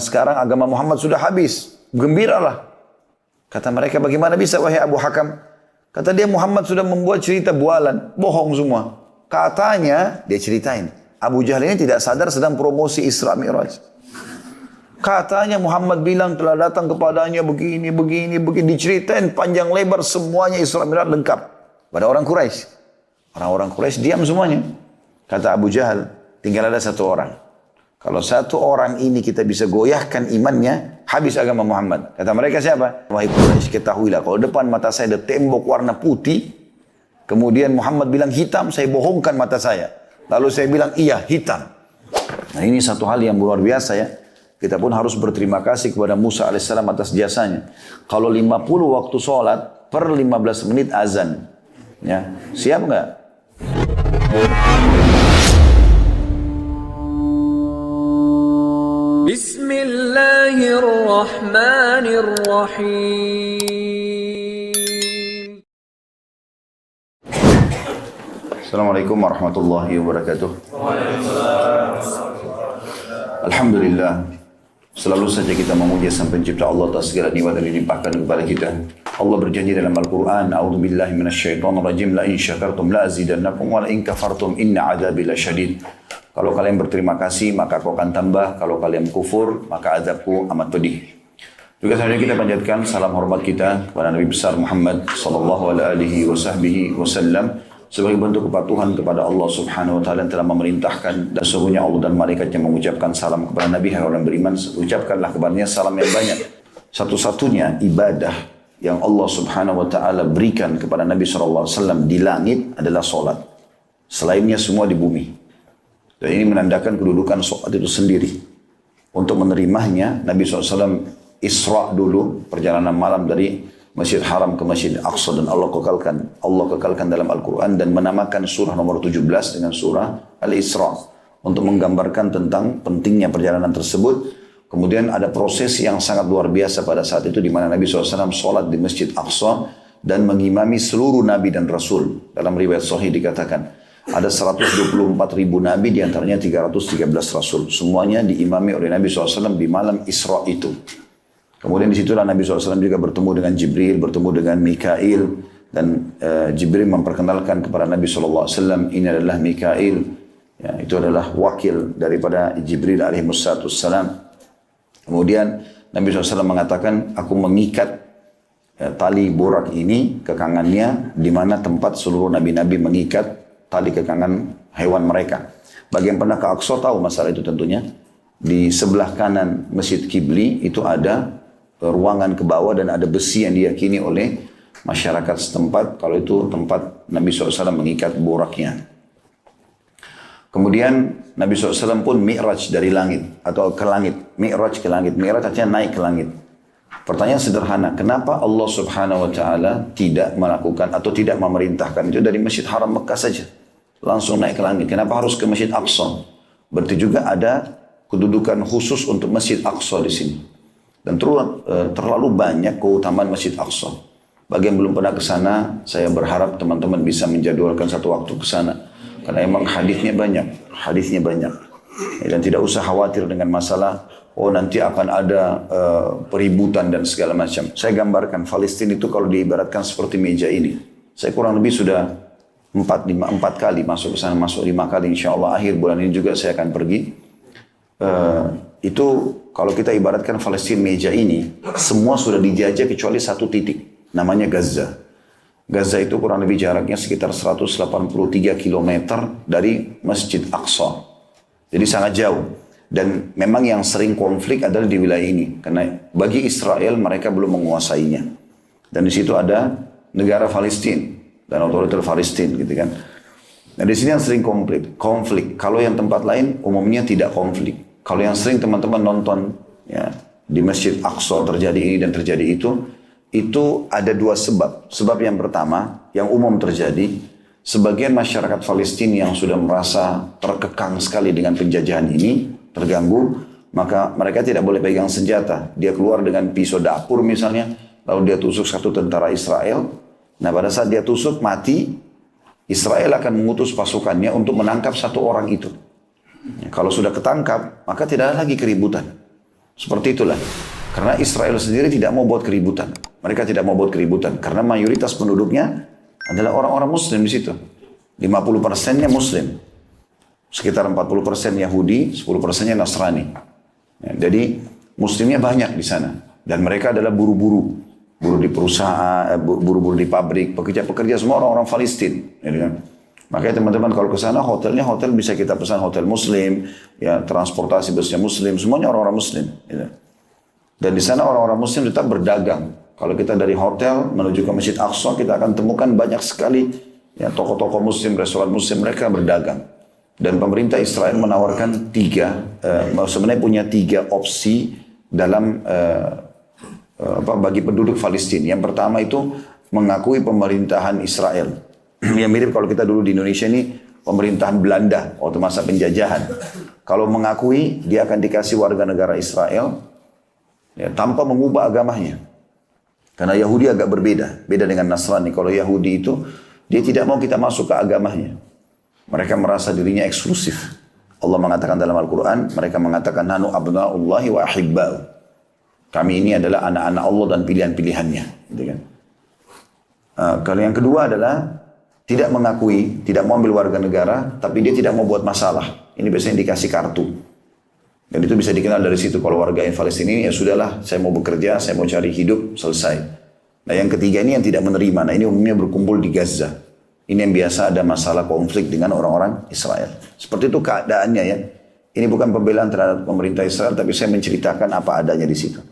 Sekarang agama Muhammad sudah habis. Gembiralah. Kata mereka, bagaimana bisa wahai Abu Hakam? Kata dia, Muhammad sudah membuat cerita bualan. Bohong semua. Katanya, dia ceritain. Abu Jahal ini tidak sadar sedang promosi Isra Mi'raj. Katanya Muhammad bilang telah datang kepadanya begini. Diceritain panjang lebar semuanya Isra Mi'raj lengkap. Pada orang Quraisy. Orang-orang Quraisy diam semuanya. Kata Abu Jahal, tinggal ada satu orang. Kalau satu orang ini kita bisa goyahkan imannya, habis agama Muhammad. Kata mereka siapa? Wahai Quraisy, ketahuilah, kalau depan mata saya ada tembok warna putih, kemudian Muhammad bilang hitam, saya bohongkan mata saya. Lalu saya bilang, iya, hitam. Nah ini satu hal yang luar biasa ya. Kita pun harus berterima kasih kepada Musa alaihissalam atas jasanya. Kalau 50 waktu sholat, per 15 menit azan. Ya, siap nggak? Bismillahirrahmanirrahim. Assalamualaikum warahmatullahi wabarakatuh. Alhamdulillah. Selalu saja kita memuji Sang Pencipta Allah atas segala nikmat yang dilimpahkan kepada kita. Allah berjanji dalam Al-Quran, A'udzubillahi minasyaitonirrajim, la in syakartum la azidannakum wa la in kafartum inna adzabi lasyadid. Kalau kalian berterima kasih, maka aku akan tambah. Kalau kalian kufur, maka azabku amat pedih. Juga selanjutnya kita panjatkan salam hormat kita kepada Nabi besar Muhammad sallallahu alaihi wasallam sebagai bentuk kepatuhan kepada Allah Subhanahu wa taala yang telah memerintahkan, dan sesungguhnya Allah dan malaikatnya mengucapkan salam kepada Nabi. Hai orang beriman, ucapkanlah kepadanya salam yang banyak. Satu-satunya ibadah yang Allah Subhanahu wa taala berikan kepada Nabi sallallahu alaihi wasallam di langit adalah salat. Selainnya semua di bumi. Dan ini menandakan kedudukan salat itu sendiri. Untuk menerimanya, Nabi SAW Isra dulu, perjalanan malam dari Masjid Haram ke Masjid Aqsa, dan Allah kekalkan dalam Al-Quran dan menamakan surah nomor 17 dengan surah Al-Isra untuk menggambarkan tentang pentingnya perjalanan tersebut. Kemudian ada proses yang sangat luar biasa pada saat itu di mana Nabi SAW sholat di Masjid Aqsa dan mengimami seluruh Nabi dan Rasul. Dalam riwayat Sahih dikatakan ada 124 ribu Nabi, diantaranya 313 Rasul. Semuanya diimami oleh Nabi SAW di malam Isra itu. Kemudian disitulah Nabi SAW juga bertemu dengan Jibril, bertemu dengan Mikail. Dan Jibril memperkenalkan kepada Nabi SAW, ini adalah Mikail. Ya, itu adalah wakil daripada Jibril alaihissalam. Kemudian Nabi SAW mengatakan, aku mengikat tali borak ini ke kangannya, di mana tempat seluruh Nabi-Nabi mengikat tali kekangan hewan mereka. Bagi yang pernah ke Aqsa tahu masalah itu tentunya. Di sebelah kanan Masjid Qibli itu ada ruangan ke bawah dan ada besi yang diyakini oleh masyarakat setempat kalau itu tempat Nabi SAW mengikat boraknya. Kemudian Nabi SAW pun mi'raj dari langit atau ke langit. Mi'raj ke langit. Mi'raj artinya naik ke langit. Pertanyaan sederhana, kenapa Allah Subhanahu wa taala tidak melakukan atau tidak memerintahkan itu dari Masjid Haram Mekah saja? Langsung naik ke langit. Kenapa harus ke Masjid Aqsa? Berarti juga ada kedudukan khusus untuk Masjid Aqsa di sini. Dan terlalu banyak keutamaan Masjid Aqsa. Bagi yang belum pernah ke sana, saya berharap teman-teman bisa menjadwalkan satu waktu ke sana. Karena emang hadisnya banyak. Dan tidak usah khawatir dengan masalah, oh nanti akan ada peributan dan segala macam. Saya gambarkan Palestina itu kalau diibaratkan seperti meja ini. Saya kurang lebih sudah 4 kali masuk ke sana, masuk 5 kali insya Allah. Akhir bulan ini juga saya akan pergi. Itu kalau kita ibaratkan Palestina meja ini, semua sudah dijajah kecuali satu titik, namanya Gaza. Gaza itu kurang lebih jaraknya sekitar 183 km dari Masjid Aqsa. Jadi sangat jauh. Dan memang yang sering konflik adalah di wilayah ini. Karena bagi Israel mereka belum menguasainya. Dan di situ ada negara Palestina dan otoritas Palestina gitu kan. Nah di sini yang sering konflik. Kalau yang tempat lain umumnya tidak konflik. Kalau yang sering teman-teman nonton ya, di Masjid Aqsa terjadi ini dan terjadi itu ada dua sebab. Sebab yang pertama yang umum terjadi, sebagian masyarakat Palestina yang sudah merasa terkekang sekali dengan penjajahan ini, terganggu, maka mereka tidak boleh pegang senjata. Dia keluar dengan pisau dapur misalnya, lalu dia tusuk satu tentara Israel. Nah pada saat dia tusuk mati, Israel akan mengutus pasukannya untuk menangkap satu orang itu. Kalau sudah ketangkap, maka tidak ada lagi keributan. Seperti itulah. Karena Israel sendiri tidak mau buat keributan. Mereka tidak mau buat keributan. Karena mayoritas penduduknya adalah orang-orang Muslim di situ. 50%-nya Muslim. Sekitar 40% Yahudi, 10%-nya Nasrani. Ya, jadi Muslimnya banyak di sana. Dan mereka adalah buru-buru. Buruh di perusahaan, buru-buru di pabrik, pekerja-pekerja semua orang-orang Palestina. Ya, kan? Makanya teman-teman kalau ke sana hotelnya hotel bisa kita pesan hotel Muslim, ya transportasi busnya Muslim, semuanya orang-orang Muslim. Ya. Dan di sana orang-orang Muslim tetap berdagang. Kalau kita dari hotel menuju ke Masjid Aqsa, kita akan temukan banyak sekali ya toko-toko Muslim, restoran Muslim, mereka berdagang. Dan pemerintah Israel menawarkan sebenarnya punya tiga opsi dalam bagi penduduk Palestina. Yang pertama itu mengakui pemerintahan Israel. Yang mirip kalau kita dulu di Indonesia ini pemerintahan Belanda waktu masa penjajahan. Kalau mengakui dia akan dikasih warga negara Israel ya, tanpa mengubah agamanya. Karena Yahudi agak berbeda, beda dengan Nasrani. Kalau Yahudi itu dia tidak mau kita masuk ke agamanya. Mereka merasa dirinya eksklusif. Allah mengatakan dalam Al-Quran, mereka mengatakan nanu abna'ullahi wa ahibba'u. Kami ini adalah anak-anak Allah dan pilihan-pilihannya. Gitu kan? Kalau yang kedua adalah tidak mengakui, tidak mau ambil warga negara, tapi dia tidak mau buat masalah. Ini biasanya dikasih kartu. Dan itu bisa dikenal dari situ. Kalau warga Palestina ini, ya sudahlah, saya mau bekerja, saya mau cari hidup, selesai. Nah yang ketiga ini yang tidak menerima. Nah ini umumnya berkumpul di Gaza. Ini yang biasa ada masalah konflik dengan orang-orang Israel. Seperti itu keadaannya ya. Ini bukan pembelaan terhadap pemerintah Israel, tapi saya menceritakan apa adanya di situ.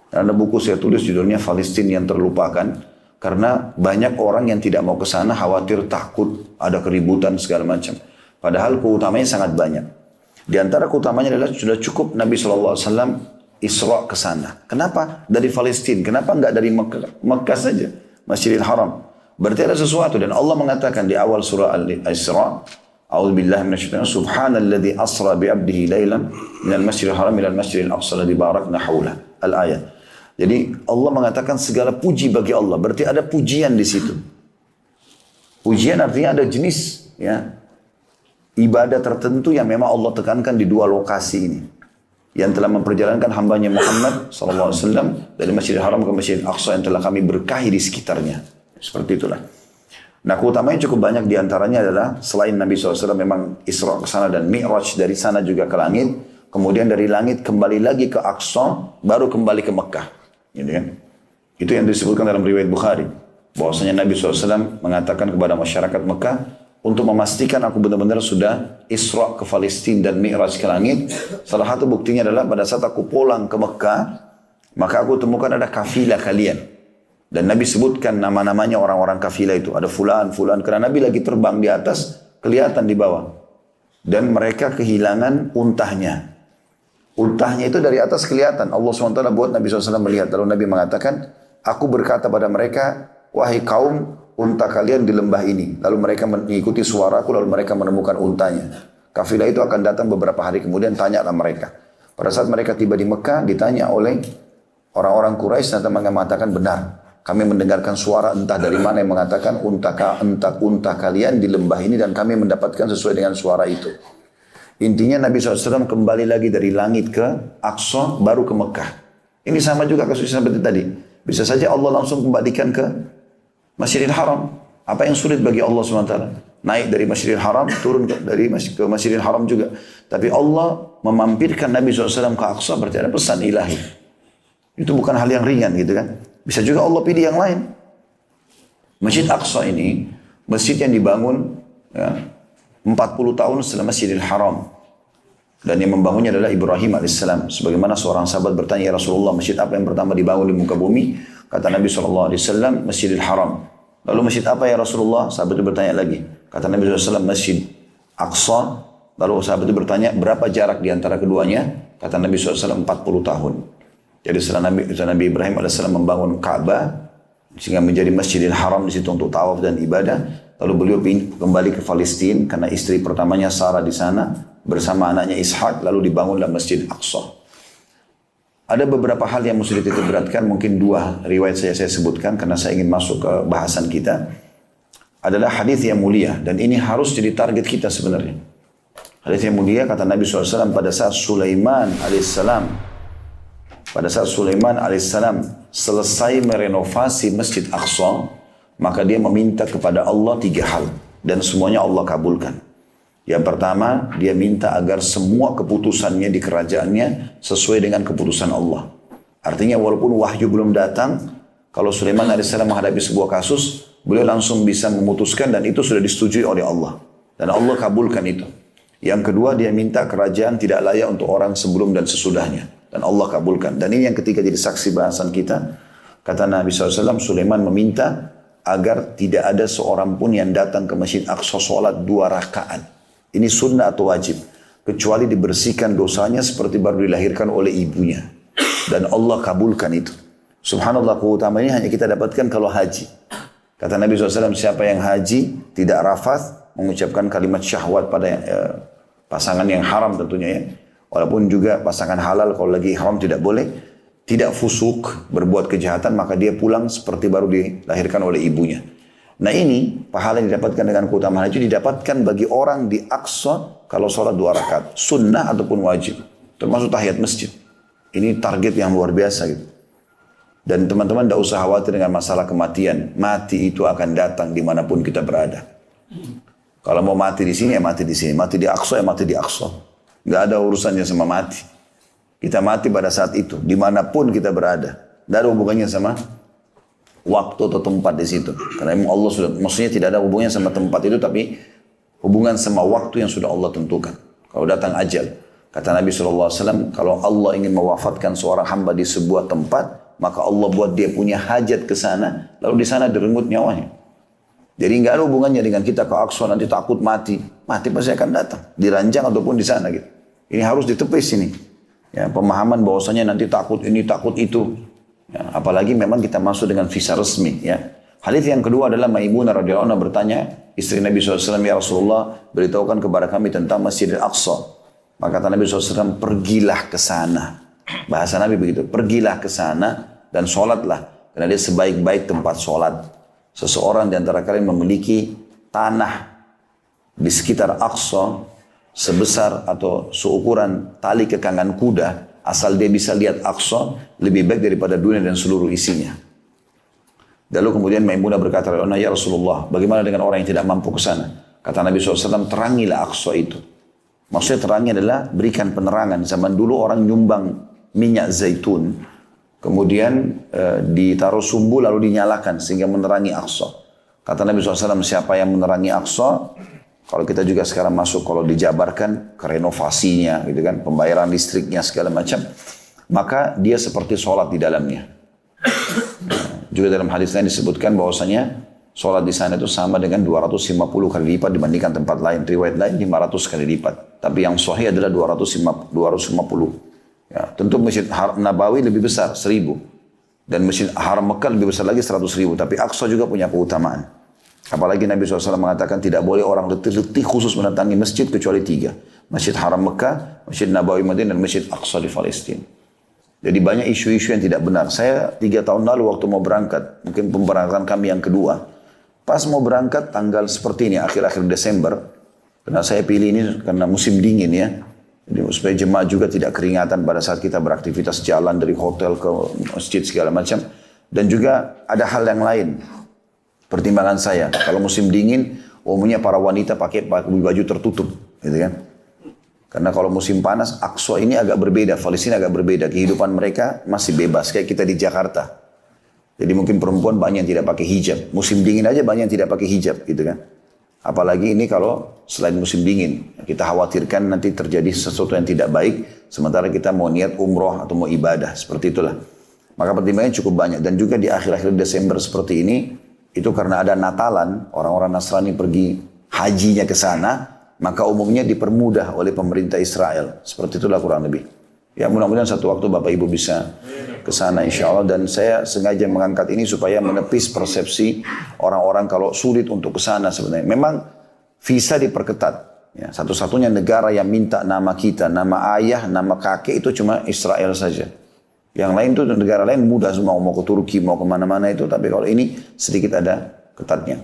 Dan ada buku saya tulis judulnya Palestina yang Terlupakan. Karena banyak orang yang tidak mau ke sana khawatir, takut, ada keributan segala macam. Padahal keutamanya sangat banyak. Di antara keutamanya adalah sudah cukup Nabi SAW Isra ke sana. Kenapa? Dari Palestina. Kenapa enggak dari Mekah saja? Masjidil Haram. Berarti ada sesuatu. Dan Allah mengatakan di awal surah Al-Isra, A'udzubillahi minasyaitonir rajim. Subhanalladzi asra bi'abdihi lailan minal masjidil haram ilal masjidil aqsa alladzi barakna haulah. Al-ayat. Jadi Allah mengatakan segala puji bagi Allah. Berarti ada pujian di situ. Pujian artinya ada jenis ya ibadah tertentu yang memang Allah tekankan di dua lokasi ini. Yang telah memperjalankan hambanya Muhammad SAW dari Masjidil Haram ke Masjidil Aqsa yang telah kami berkahi di sekitarnya. Seperti itulah. Nah keutamanya cukup banyak diantaranya adalah selain Nabi SAW memang Isra ke sana dan Mi'raj dari sana juga ke langit. Kemudian dari langit kembali lagi ke Aqsa, baru kembali ke Mekah. Gitu kan? Itu yang disebutkan dalam riwayat Bukhari. Bahwasanya Nabi SAW mengatakan kepada masyarakat Mekah, untuk memastikan aku benar-benar sudah Isra ke Palestina dan Mi'raj ke langit. Salah satu buktinya adalah pada saat aku pulang ke Mekah, maka aku temukan ada kafilah kalian. Dan Nabi sebutkan nama-namanya orang-orang kafilah itu. Ada fulan. Karena Nabi lagi terbang di atas, kelihatan di bawah. Dan mereka kehilangan untahnya. Untahnya itu dari atas kelihatan. Allah SWT buat Nabi SAW melihat. Lalu Nabi mengatakan, aku berkata pada mereka, wahai kaum, unta kalian di lembah ini. Lalu mereka mengikuti suaraku, lalu mereka menemukan untanya. Kafilah itu akan datang beberapa hari kemudian, tanyalah mereka. Pada saat mereka tiba di Mekah, ditanya oleh orang-orang Quraisy, ternyata mengatakan benar. Kami mendengarkan suara entah dari mana yang mengatakan unta kalian di lembah ini dan kami mendapatkan sesuai dengan suara itu. Intinya Nabi SAW kembali lagi dari langit ke Aqsa baru ke Mekah. Ini sama juga kasusnya seperti tadi. Bisa saja Allah langsung kembalikan ke Masjidil Haram. Apa yang sulit bagi Allah SWT? Naik dari Masjidil Haram, turun ke Masjidil Haram juga. Tapi Allah memampirkan Nabi SAW ke Aqsa berarti ada pesan ilahi. Itu bukan hal yang ringan gitu kan. Bisa juga Allah pilih yang lain. Masjid Aqsa ini, masjid yang dibangun ya, 40 tahun setelah Masjidil Haram. Dan yang membangunnya adalah Ibrahim AS. Sebagaimana seorang sahabat bertanya, ya Rasulullah, masjid apa yang pertama dibangun di muka bumi? Kata Nabi SAW, Masjidil Haram. Lalu masjid apa ya Rasulullah? Sahabat itu bertanya lagi. Kata Nabi SAW, Masjid Aqsa. Lalu sahabat itu bertanya, berapa jarak di antara keduanya? Kata Nabi SAW, 40 tahun. Jadi setelah Nabi Ibrahim AS membangun Ka'bah, sehingga menjadi Masjidil Haram di situ untuk tawaf dan ibadah. Lalu beliau kembali ke Palestina karena istri pertamanya Sarah di sana bersama anaknya Ishak, lalu dibangunlah Masjid Aqsa. Ada beberapa hal yang mesti dititik beratkan, mungkin dua riwayat saya sebutkan karena saya ingin masuk ke bahasan kita. Adalah hadis yang mulia dan ini harus jadi target kita sebenarnya. Hadis yang mulia kata Nabi SAW pada saat Sulaiman alaihissalam pada saat Sulaiman alaihissalam selesai merenovasi Masjid Aqsa, maka dia meminta kepada Allah 3 hal. Dan semuanya Allah kabulkan. Yang pertama, dia minta agar semua keputusannya di kerajaannya sesuai dengan keputusan Allah. Artinya walaupun wahyu belum datang, kalau Sulaiman alaihissalam menghadapi sebuah kasus, beliau langsung bisa memutuskan dan itu sudah disetujui oleh Allah. Dan Allah kabulkan itu. Yang kedua, dia minta kerajaan tidak layak untuk orang sebelum dan sesudahnya. Dan Allah kabulkan. Dan ini yang ketiga jadi saksi bahasan kita. Kata Nabi SAW, Sulaiman meminta agar tidak ada seorang pun yang datang ke Masjid Aqsa sholat 2 rakaat. Ini sunnah atau wajib. Kecuali dibersihkan dosanya seperti baru dilahirkan oleh ibunya. Dan Allah kabulkan itu. Subhanallah, keutamaan ini hanya kita dapatkan kalau haji. Kata Nabi SAW, siapa yang haji tidak rafath, mengucapkan kalimat syahwat pada pasangan yang haram tentunya ya. Walaupun juga pasangan halal kalau lagi haram tidak boleh. Tidak fusuk, berbuat kejahatan, maka dia pulang seperti baru dilahirkan oleh ibunya. Nah ini, pahala yang didapatkan dengan keutamaan haji didapatkan bagi orang di Aqsa kalau sholat 2 rakaat. Sunnah ataupun wajib. Termasuk tahiyat masjid. Ini target yang luar biasa gitu. Dan teman-teman tidak usah khawatir dengan masalah kematian. Mati itu akan datang dimanapun kita berada. Kalau mau mati di sini ya mati di sini. Mati di Aqsa ya mati di Aqsa. Nggak ada urusannya sama mati. Kita mati pada saat itu. Dimanapun kita berada. Tidak ada hubungannya sama waktu atau tempat di situ. Karena memang Allah sudah, maksudnya tidak ada hubungannya sama tempat itu. Tapi hubungan sama waktu yang sudah Allah tentukan. Kalau datang ajal. Kata Nabi SAW, kalau Allah ingin mewafatkan seorang hamba di sebuah tempat, maka Allah buat dia punya hajat ke sana, lalu di sana direnggut nyawanya. Jadi nggak ada hubungannya dengan kita ke Aqsa nanti takut mati. Mati pasti akan datang, diranjang ataupun di sana gitu. Ini harus ditepis ini. Ya, pemahaman bahwasanya nanti takut ini, takut itu. Ya, apalagi memang kita masuk dengan visa resmi. Ya. Hadits yang kedua adalah Maimunah radhiyallahu anha bertanya, istri Nabi SAW, ya Rasulullah, beritahukan kepada kami tentang Masjidil Aqsa. Maka kata Nabi SAW, pergilah ke sana. Bahasa Nabi begitu, pergilah ke sana dan sholatlah. Karena dia sebaik-baik tempat sholat. Seseorang di antara kalian memiliki tanah di sekitar Aqsa sebesar atau seukuran tali kekangan kuda, asal dia bisa lihat Aqsa, lebih baik daripada dunia dan seluruh isinya. Lalu kemudian Maimunah berkata, ya Rasulullah, bagaimana dengan orang yang tidak mampu ke sana? Kata Nabi SAW, terangilah Aqsa itu. Maksudnya terangnya adalah berikan penerangan. Zaman dulu orang nyumbang minyak zaitun, kemudian ditaruh sumbu lalu dinyalakan sehingga menerangi Aqsa. Kata Nabi SAW, siapa yang menerangi Aqsa, kalau kita juga sekarang masuk, kalau dijabarkan ke renovasinya, gitu kan, pembayaran listriknya segala macam, maka dia seperti sholat di dalamnya. Juga dalam hadis lain disebutkan bahwasanya sholat di sana itu sama dengan 250 kali lipat dibandingkan tempat lain. Riwayat lain 500 kali lipat. Tapi yang sahih adalah 250. Ya, tentu Masjid Nabawi lebih besar, 1000. Dan Masjid Haram Mekah lebih besar lagi, 100.000. Tapi Aqsa juga punya keutamaan. Apalagi Nabi SAW mengatakan tidak boleh orang letih khusus mendatangi masjid kecuali 3. Masjid Haram Mekah, Masjid Nabawi Madinah, dan Masjid Aqsa di Palestina. Jadi banyak isu-isu yang tidak benar. Saya 3 tahun lalu waktu mau berangkat, mungkin pemberangkatan kami yang kedua, pas mau berangkat tanggal seperti ini, akhir-akhir Desember, karena saya pilih ini karena musim dingin ya, jadi supaya jemaah juga tidak keringatan pada saat kita beraktivitas jalan dari hotel ke masjid segala macam. Dan juga ada hal yang lain, pertimbangan saya, kalau musim dingin, umumnya para wanita pakai baju tertutup, gitu kan. Karena kalau musim panas, Aqsa ini agak berbeda, Palestina agak berbeda, kehidupan mereka masih bebas, kayak kita di Jakarta. Jadi mungkin perempuan banyak yang tidak pakai hijab. Musim dingin aja banyak yang tidak pakai hijab gitu kan. Apalagi ini kalau selain musim dingin. Kita khawatirkan nanti terjadi sesuatu yang tidak baik. Sementara kita mau niat umroh atau mau ibadah. Seperti itulah. Maka pertimbangannya cukup banyak. Dan juga di akhir-akhir Desember seperti ini. Itu karena ada Natalan. Orang-orang Nasrani pergi hajinya ke sana. Maka umumnya dipermudah oleh pemerintah Israel. Seperti itulah kurang lebih. Ya mudah-mudahan satu waktu Bapak Ibu bisa ke sana insya Allah. Dan saya sengaja mengangkat ini supaya menepis persepsi orang-orang kalau sulit untuk ke sana sebenarnya. Memang visa diperketat. Ya, satu-satunya negara yang minta nama kita, nama ayah, nama kakek itu cuma Israel saja. Yang lain tuh negara lain mudah semua, mau ke Turki, mau kemana-mana itu. Tapi kalau ini sedikit ada ketatnya.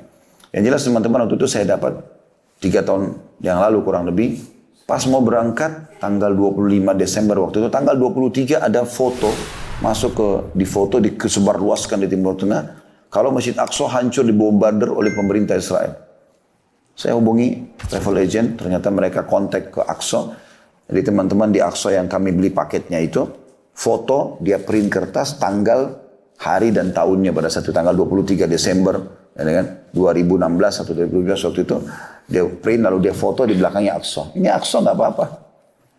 Yang jelas teman-teman waktu itu saya dapat 3 tahun yang lalu kurang lebih. Pas mau berangkat tanggal 25 Desember waktu itu, tanggal 23 ada foto masuk di foto, disebarluaskan di Timur Tengah. Kalau Masjid Aqsa hancur dibombardir oleh pemerintah Israel. Saya hubungi travel agent, ternyata mereka kontak ke Aqsa. Jadi teman-teman di Aqsa yang kami beli paketnya itu, foto, dia print kertas, tanggal, hari dan tahunnya pada satu tanggal 23 Desember, ya kan? 2016 atau 2012 waktu itu, dia print lalu dia foto di belakangnya Aqsa. Ini Aqsa nggak apa-apa.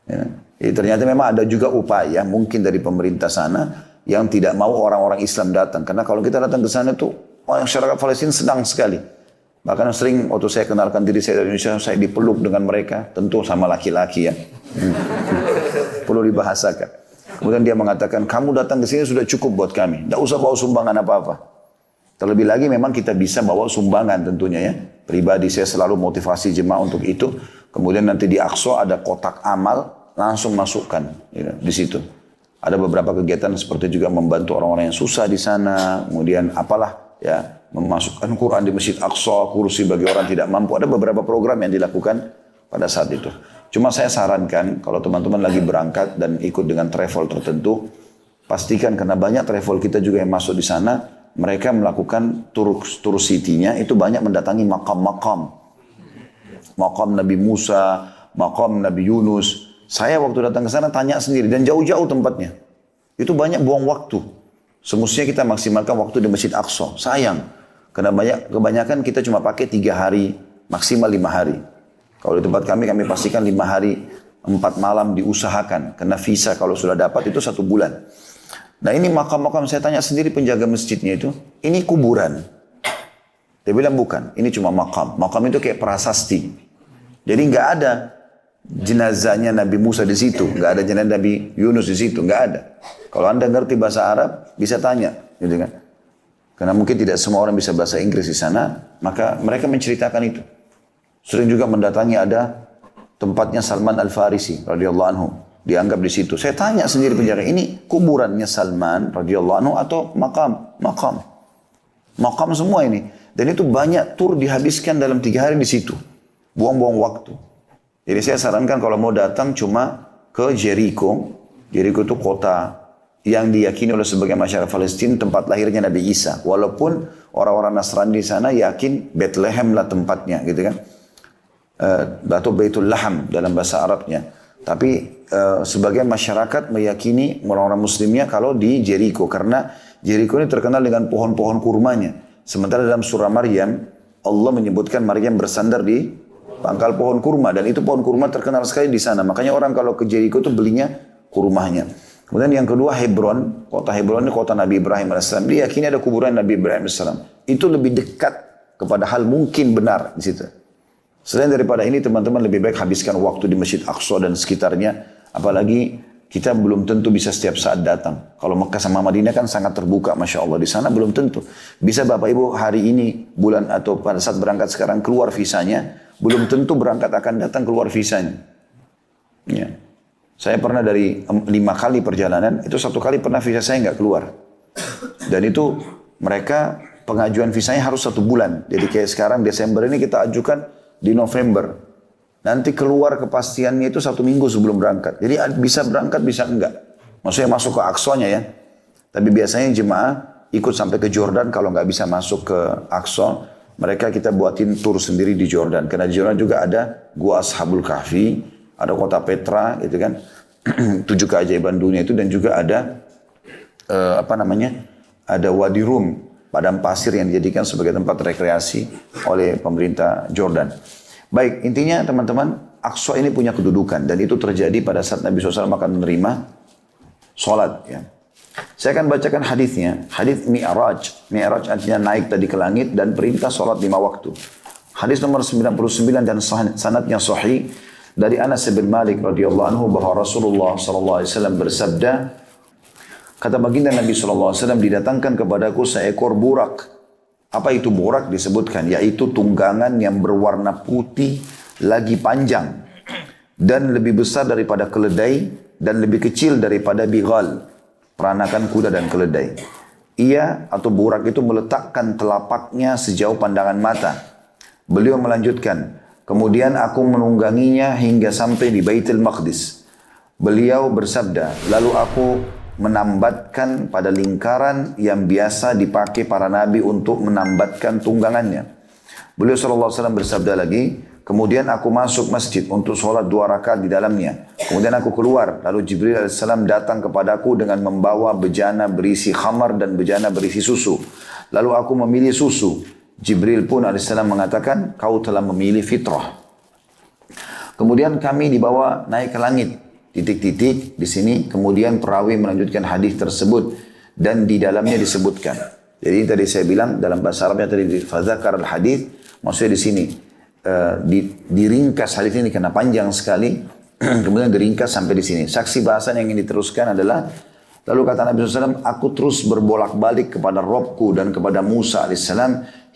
Ya. Jadi ternyata memang ada juga upaya mungkin dari pemerintah sana yang tidak mau orang-orang Islam datang. Karena kalau kita datang ke sana tuh masyarakat Palestina senang sekali. Bahkan sering waktu saya kenalkan diri saya dari Indonesia, saya dipeluk dengan mereka, tentu sama laki-laki ya. Perlu dibahasakan. Kemudian dia mengatakan, kamu datang ke sini sudah cukup buat kami. Tidak usah bawa sumbangan apa-apa. Terlebih lagi memang kita bisa bawa sumbangan tentunya ya. Pribadi saya selalu motivasi jemaah untuk itu. Kemudian nanti di Aqsa ada kotak amal, langsung masukkan ya, di situ. Ada beberapa kegiatan seperti juga membantu orang-orang yang susah di sana. Kemudian apalah ya, memasukkan Quran di Masjid Aqsa, kursi bagi orang tidak mampu. Ada beberapa program yang dilakukan pada saat itu. Cuma saya sarankan kalau teman-teman lagi berangkat dan ikut dengan travel tertentu, pastikan karena banyak travel kita juga yang masuk di sana, mereka melakukan tur city-nya itu banyak mendatangi makam-makam. Makam Nabi Musa, makam Nabi Yunus. Saya waktu datang ke sana tanya sendiri dan jauh-jauh tempatnya. Itu banyak buang waktu. Semestinya kita maksimalkan waktu di Masjid Aqsa. Sayang. Karena kebanyakan kita cuma pakai 3 hari, maksimal 5 hari. Kalau di tempat kami pastikan 5 hari, 4 malam diusahakan. Karena visa kalau sudah dapat itu 1 bulan. Nah ini makam-makam, saya tanya sendiri penjaga masjidnya itu, ini kuburan. Dia bilang bukan, ini cuma makam. Makam itu kayak prasasti. Jadi nggak ada jenazahnya Nabi Musa di situ, nggak ada jenazah Nabi Yunus di situ, nggak ada. Kalau Anda ngerti bahasa Arab, bisa tanya, gitu kan? Karena mungkin tidak semua orang bisa bahasa Inggris di sana, maka mereka menceritakan itu. Sering juga mendatangi ada tempatnya Salman Al-Farisi radhiyallahu anhu, dianggap di situ. Saya tanya sendiri penjaga, ini kuburannya Salman radhiyallahu anhu atau makam? Makam semua ini. Dan itu banyak tur dihabiskan dalam 3 hari di situ. Buang-buang waktu. Jadi saya sarankan kalau mau datang cuma ke Jericho. Jericho itu kota yang diyakini oleh sebagian masyarakat Palestina tempat lahirnya Nabi Isa. Walaupun orang-orang Nasrani di sana yakin Bethlehem lah tempatnya, gitu kan? Atau Baitul Laham dalam bahasa Arabnya. Tapi sebagian masyarakat meyakini orang-orang Muslimnya kalau di Jericho, karena Jericho ini terkenal dengan pohon-pohon kurmanya. Sementara dalam surah Maryam Allah menyebutkan Maryam bersandar di pangkal pohon kurma, dan itu pohon kurma terkenal sekali di sana. Makanya orang kalau ke Jericho itu belinya kurmanya. Kemudian yang kedua Hebron, kota Hebron ini kota Nabi Ibrahim AS. Diyakini ada kuburan Nabi Ibrahim AS. Itu lebih dekat kepada hal mungkin benar di situ. Selain daripada ini teman-teman lebih baik habiskan waktu di Masjid Aqsa dan sekitarnya. Apalagi kita belum tentu bisa setiap saat datang. Kalau Mekah sama Madinah kan sangat terbuka, Masya Allah. Di sana belum tentu. Bisa Bapak Ibu hari ini, bulan atau pada saat berangkat sekarang keluar visanya, belum tentu berangkat akan datang keluar visanya. Ya. Saya pernah dari 5 kali perjalanan, itu 1 kali pernah visa saya nggak keluar. Dan itu mereka pengajuan visanya harus 1 bulan. Jadi kayak sekarang Desember ini kita ajukan di November. Nanti keluar kepastiannya itu 1 minggu sebelum berangkat. Jadi bisa berangkat, bisa enggak. Maksudnya masuk ke Aqsa-nya ya. Tapi biasanya jemaah ikut sampai ke Jordan kalau nggak bisa masuk ke Aqsa. Mereka kita buatin tur sendiri di Jordan. Karena di Jordan juga ada Gua Ashabul Kahfi, ada kota Petra, gitu kan. 7 keajaiban dunia itu, dan juga ada ada Wadi Rum, padang pasir yang dijadikan sebagai tempat rekreasi oleh pemerintah Jordan. Baik, intinya teman-teman, Aqsa ini punya kedudukan, dan itu terjadi pada saat Nabi SAW akan menerima sholat. Ya. Saya akan bacakan hadisnya. Hadis Mi'raj. Mi'raj artinya naik tadi ke langit dan perintah sholat 5 waktu. Hadis nomor 99 dan sanadnya sahih dari Anas bin Malik radhiyallahu anhu bahwa Rasulullah SAW bersabda, kata baginda Nabi SAW, didatangkan kepadaku seekor burak. Apa itu burak? Disebutkan, yaitu tunggangan yang berwarna putih lagi panjang dan lebih besar daripada keledai dan lebih kecil daripada bighal, peranakan kuda dan keledai. Ia atau burak itu meletakkan telapaknya sejauh pandangan mata. Beliau melanjutkan, kemudian aku menungganginya hingga sampai di Baitul Maqdis. Beliau bersabda, lalu aku menambatkan pada lingkaran yang biasa dipakai para nabi untuk menambatkan tunggangannya. Beliau SAW bersabda lagi, kemudian aku masuk masjid untuk sholat 2 rakaat di dalamnya. Kemudian aku keluar, lalu Jibril AS datang kepadaku dengan membawa bejana berisi khamar dan bejana berisi susu. Lalu aku memilih susu. Jibril pun AS mengatakan, kau telah memilih fitrah. Kemudian kami dibawa naik ke langit. Titik-titik di sini. Kemudian perawi melanjutkan hadis tersebut dan di dalamnya disebutkan. Jadi tadi saya bilang dalam bahasa Arabnya tadi fadzakar al-hadis, maksudnya di sini diringkas hadis ini karena panjang sekali. Kemudian diringkas sampai di sini. Saksi bahasan yang ingin diteruskan adalah lalu kata Nabi SAW, aku terus berbolak-balik kepada Robku dan kepada Musa AS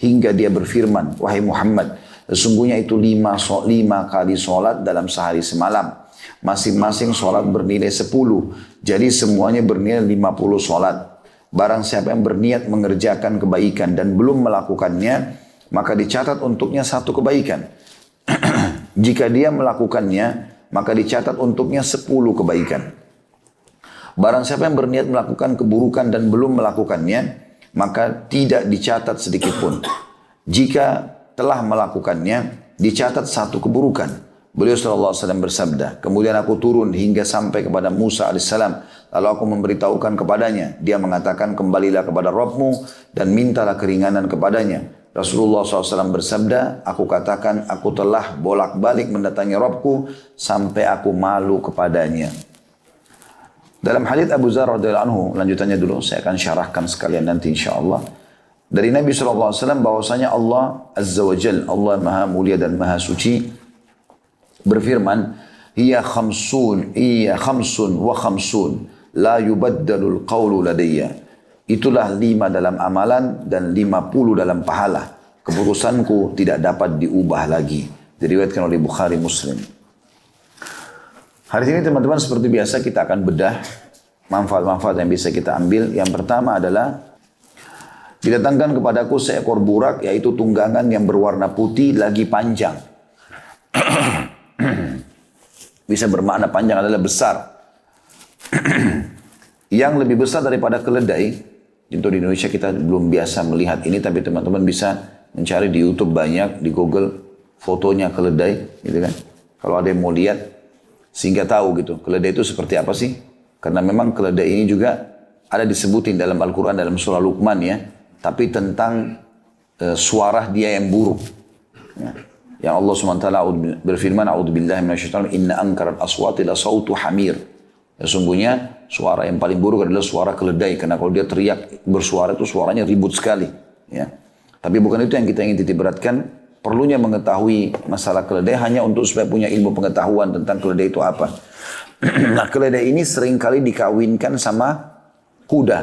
hingga dia berfirman, wahai Muhammad, sesungguhnya itu 5 kali sholat dalam sehari semalam. Masing-masing sholat bernilai 10. Jadi semuanya bernilai 50 sholat. Barang siapa yang berniat mengerjakan kebaikan dan belum melakukannya, maka dicatat untuknya 1 kebaikan. Jika dia melakukannya, maka dicatat untuknya 10 kebaikan. Barang siapa yang berniat melakukan keburukan dan belum melakukannya, maka tidak dicatat sedikit pun. Jika telah melakukannya, dicatat 1 keburukan. Beliau SAW bersabda, kemudian aku turun hingga sampai kepada Musa AS. Lalu aku memberitahukan kepadanya. Dia mengatakan, kembalilah kepada Rabbmu dan mintalah keringanan kepadanya. Rasulullah SAW bersabda, aku katakan, aku telah bolak-balik mendatangi Rabbku sampai aku malu kepadanya. Dalam hadits Abu Dzar radhiyallahu anhu, lanjutannya dulu, saya akan syarahkan sekalian nanti insyaAllah. Dari Nabi SAW bahwasanya Allah Azza wa Jal, Allah Maha Mulia dan Maha Suci, berfirman, Hiya khamsun wa khamsun, la yubaddalul qawlu ladayya. Itulah 5 dalam amalan dan 50 dalam pahala. Keputusanku tidak dapat diubah lagi. Diriwayatkan oleh Bukhari Muslim. Hari ini teman-teman seperti biasa kita akan bedah manfaat-manfaat yang bisa kita ambil. Yang pertama adalah didatangkan kepadaku seekor burak, yaitu tunggangan yang berwarna putih lagi panjang. Bisa bermakna panjang adalah besar. Yang lebih besar daripada keledai. Tentu di Indonesia kita belum biasa melihat ini, tapi teman-teman bisa mencari di YouTube banyak, di Google fotonya keledai, gitu kan. Kalau ada yang mau lihat, sehingga tahu gitu, keledai itu seperti apa sih? Karena memang keledai ini juga ada disebutin dalam Al-Quran, dalam surah Luqman ya, tapi tentang suara dia yang buruk. Ya. Yang Allah SWT berfirman, A'udzubillahi minasyaitonir rajim, inna ankaral aswati la sautu hamir. Sesungguhnya suara yang paling buruk adalah suara keledai, karena kalau dia teriak bersuara itu suaranya ribut sekali. Ya. Tapi bukan itu yang kita ingin titik beratkan. Perlunya mengetahui masalah keledai hanya untuk supaya punya ilmu pengetahuan tentang keledai itu apa. Nah, keledai ini seringkali dikawinkan sama kuda.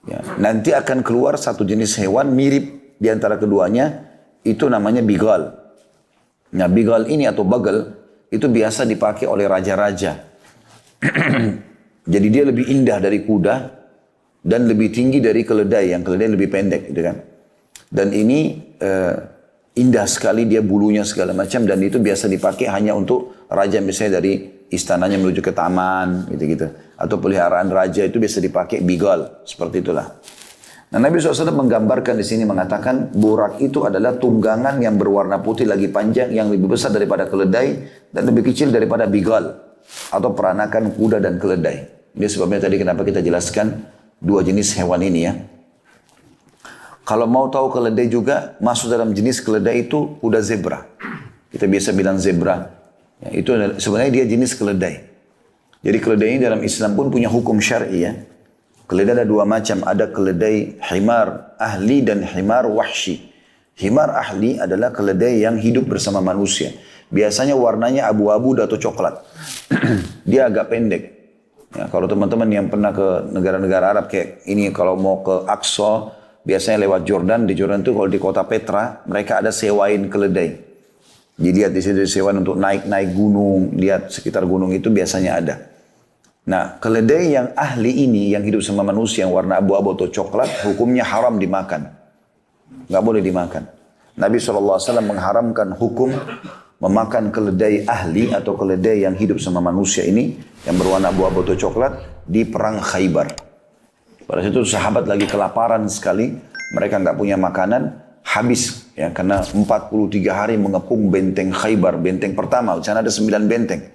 Ya. Nanti akan keluar satu jenis hewan mirip di antara keduanya, itu namanya bigal. Nah, bigal ini atau bagal itu biasa dipakai oleh raja-raja. Jadi dia lebih indah dari kuda dan lebih tinggi dari keledai, yang keledai lebih pendek, gitu kan. Dan ini indah sekali, dia bulunya segala macam, dan itu biasa dipakai hanya untuk raja, misalnya dari istananya menuju ke taman, gitu-gitu. Atau peliharaan raja itu biasa dipakai bigal, seperti itulah. Nah, Nabi SAW menggambarkan di sini, mengatakan burak itu adalah tunggangan yang berwarna putih lagi panjang, yang lebih besar daripada keledai dan lebih kecil daripada bigal, atau peranakan kuda dan keledai. Ini sebabnya tadi kenapa kita jelaskan 2 jenis hewan ini ya. Kalau mau tahu keledai juga, masuk dalam jenis keledai itu kuda zebra. Kita biasa bilang zebra. Ya, itu sebenarnya dia jenis keledai. Jadi keledai ini dalam Islam pun punya hukum syar'i ya. Keledai ada 2 macam. Ada keledai himar ahli dan himar wahsyi. Himar ahli adalah keledai yang hidup bersama manusia. Biasanya warnanya abu-abu atau coklat. Dia agak pendek. Ya, kalau teman-teman yang pernah ke negara-negara Arab kayak ini, kalau mau ke Aqsa, biasanya lewat Jordan. Di Jordan itu kalau di kota Petra, mereka ada sewain keledai. Dilihat di situ sewain untuk naik-naik gunung, lihat sekitar gunung itu biasanya ada. Nah, keledai yang ahli ini, yang hidup sama manusia, yang warna abu-abu atau coklat, hukumnya haram dimakan. Nggak boleh dimakan. Nabi SAW mengharamkan hukum memakan keledai ahli atau keledai yang hidup sama manusia ini, yang berwarna abu-abu atau coklat, di perang Khaybar. Pada saat itu sahabat lagi kelaparan sekali, mereka nggak punya makanan, habis ya karena 43 hari mengepung benteng Khaybar, benteng pertama, di sana ada 9 benteng.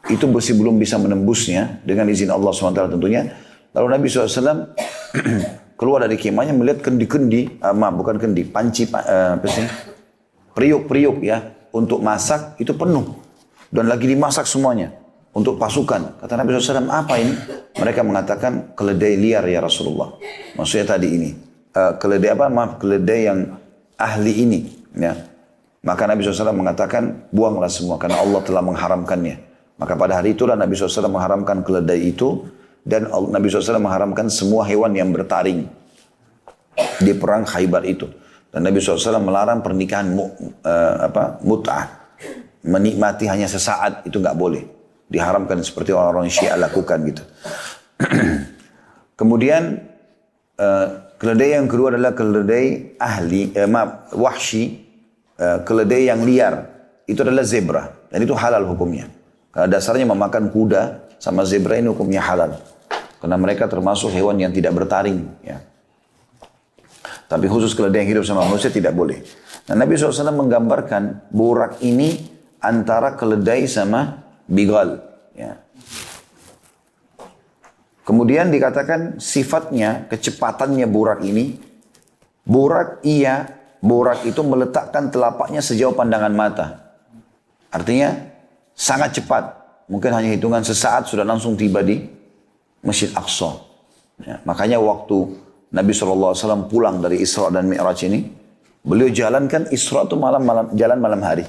Itu masih belum bisa menembusnya dengan izin Allah SWT tentunya. Lalu Nabi SAW keluar dari kemahnya melihat kendi-kendi, bukan kendi, panci, periuk-periuk ya, untuk masak itu penuh. Dan lagi dimasak semuanya untuk pasukan. Kata Nabi SAW, apa ini? Mereka mengatakan keledai liar ya Rasulullah. Maksudnya tadi ini. Keledai yang ahli ini. Ya. Maka Nabi SAW mengatakan, buanglah semua karena Allah telah mengharamkannya. Maka pada hari itulah Nabi SAW mengharamkan keledai itu. Dan Nabi SAW mengharamkan semua hewan yang bertaring di perang Khaybar itu. Dan Nabi SAW melarang pernikahan mut'ah. Menikmati hanya sesaat itu nggak boleh. Diharamkan seperti orang-orang Syiah lakukan gitu. Kemudian keledai yang kedua adalah keledai wahsy, keledai yang liar. Itu adalah zebra dan itu halal hukumnya. Karena dasarnya memakan kuda sama zebra ini hukumnya halal. Karena mereka termasuk hewan yang tidak bertaring. Ya. Tapi khusus keledai yang hidup sama manusia tidak boleh. Nah, Nabi SAW menggambarkan burak ini antara keledai sama bigal. Ya. Kemudian dikatakan sifatnya, kecepatannya burak ini. Burak itu meletakkan telapaknya sejauh pandangan mata. Artinya sangat cepat. Mungkin hanya hitungan sesaat sudah langsung tiba di Masjid Aqsa. Ya, makanya waktu Nabi SAW pulang dari Isra dan Mi'raj ini, beliau jalankan Isra itu jalan malam hari.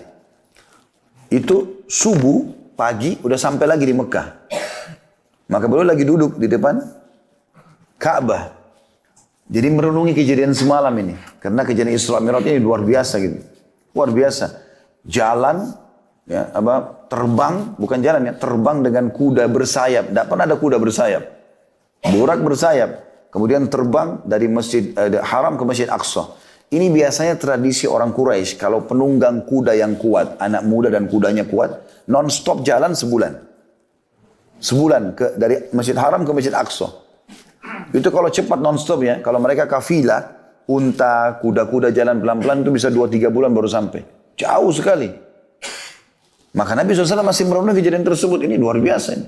Itu subuh, pagi, udah sampai lagi di Mekah. Maka beliau lagi duduk di depan Ka'bah. Jadi merenungi kejadian semalam ini. Karena kejadian Isra Mi'raj ini luar biasa gitu. Luar biasa. Jalan, ya, terbang, bukan jalan ya, terbang dengan kuda bersayap. Tidak pernah ada kuda bersayap. Burak bersayap. Kemudian terbang dari Masjid Haram ke Masjid Aqsa. Ini biasanya tradisi orang Quraisy. Kalau penunggang kuda yang kuat, anak muda dan kudanya kuat, non-stop jalan sebulan. Sebulan dari Masjid Haram ke Masjid Aqsa. Itu kalau cepat non-stop ya. Kalau mereka kafilah, unta, kuda-kuda jalan pelan-pelan itu bisa 2-3 bulan baru sampai. Jauh sekali. Maka Nabi SAW masih merenung kejadian tersebut. Ini luar biasa ini.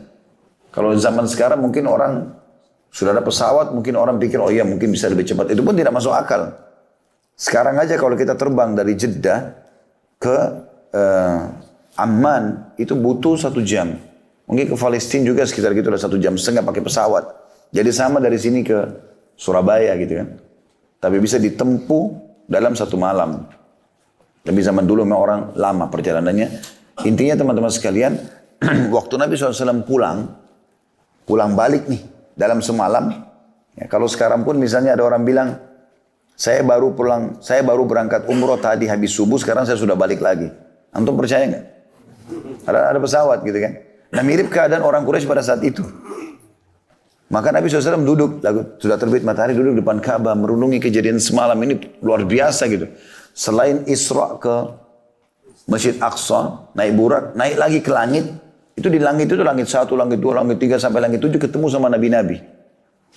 Kalau zaman sekarang mungkin orang sudah ada pesawat, mungkin orang pikir, oh iya mungkin bisa lebih cepat. Itu pun tidak masuk akal. Sekarang aja kalau kita terbang dari Jeddah ke Amman, itu butuh 1 jam. Mungkin ke Palestina juga sekitar gitu, 1,5 jam pakai pesawat. Jadi sama dari sini ke Surabaya gitu kan. Tapi bisa ditempuh dalam 1 malam. Tapi zaman dulu memang orang lama perjalanannya. Intinya teman-teman sekalian, waktu Nabi SAW pulang balik nih, dalam semalam. Ya, kalau sekarang pun misalnya ada orang bilang, saya baru berangkat umroh tadi habis subuh, sekarang saya sudah balik lagi. Antum percaya nggak? Ada pesawat gitu kan. Nah mirip keadaan orang Quraisy pada saat itu. Maka Nabi SAW duduk, sudah terbit matahari, duduk depan Ka'bah, merenungi kejadian semalam ini luar biasa gitu. Selain Isra ke Masjid Aqsa, naik burak, naik lagi ke langit. Itu di langit itu langit 1, langit 2, langit 3 sampai langit 7 ketemu sama nabi-nabi.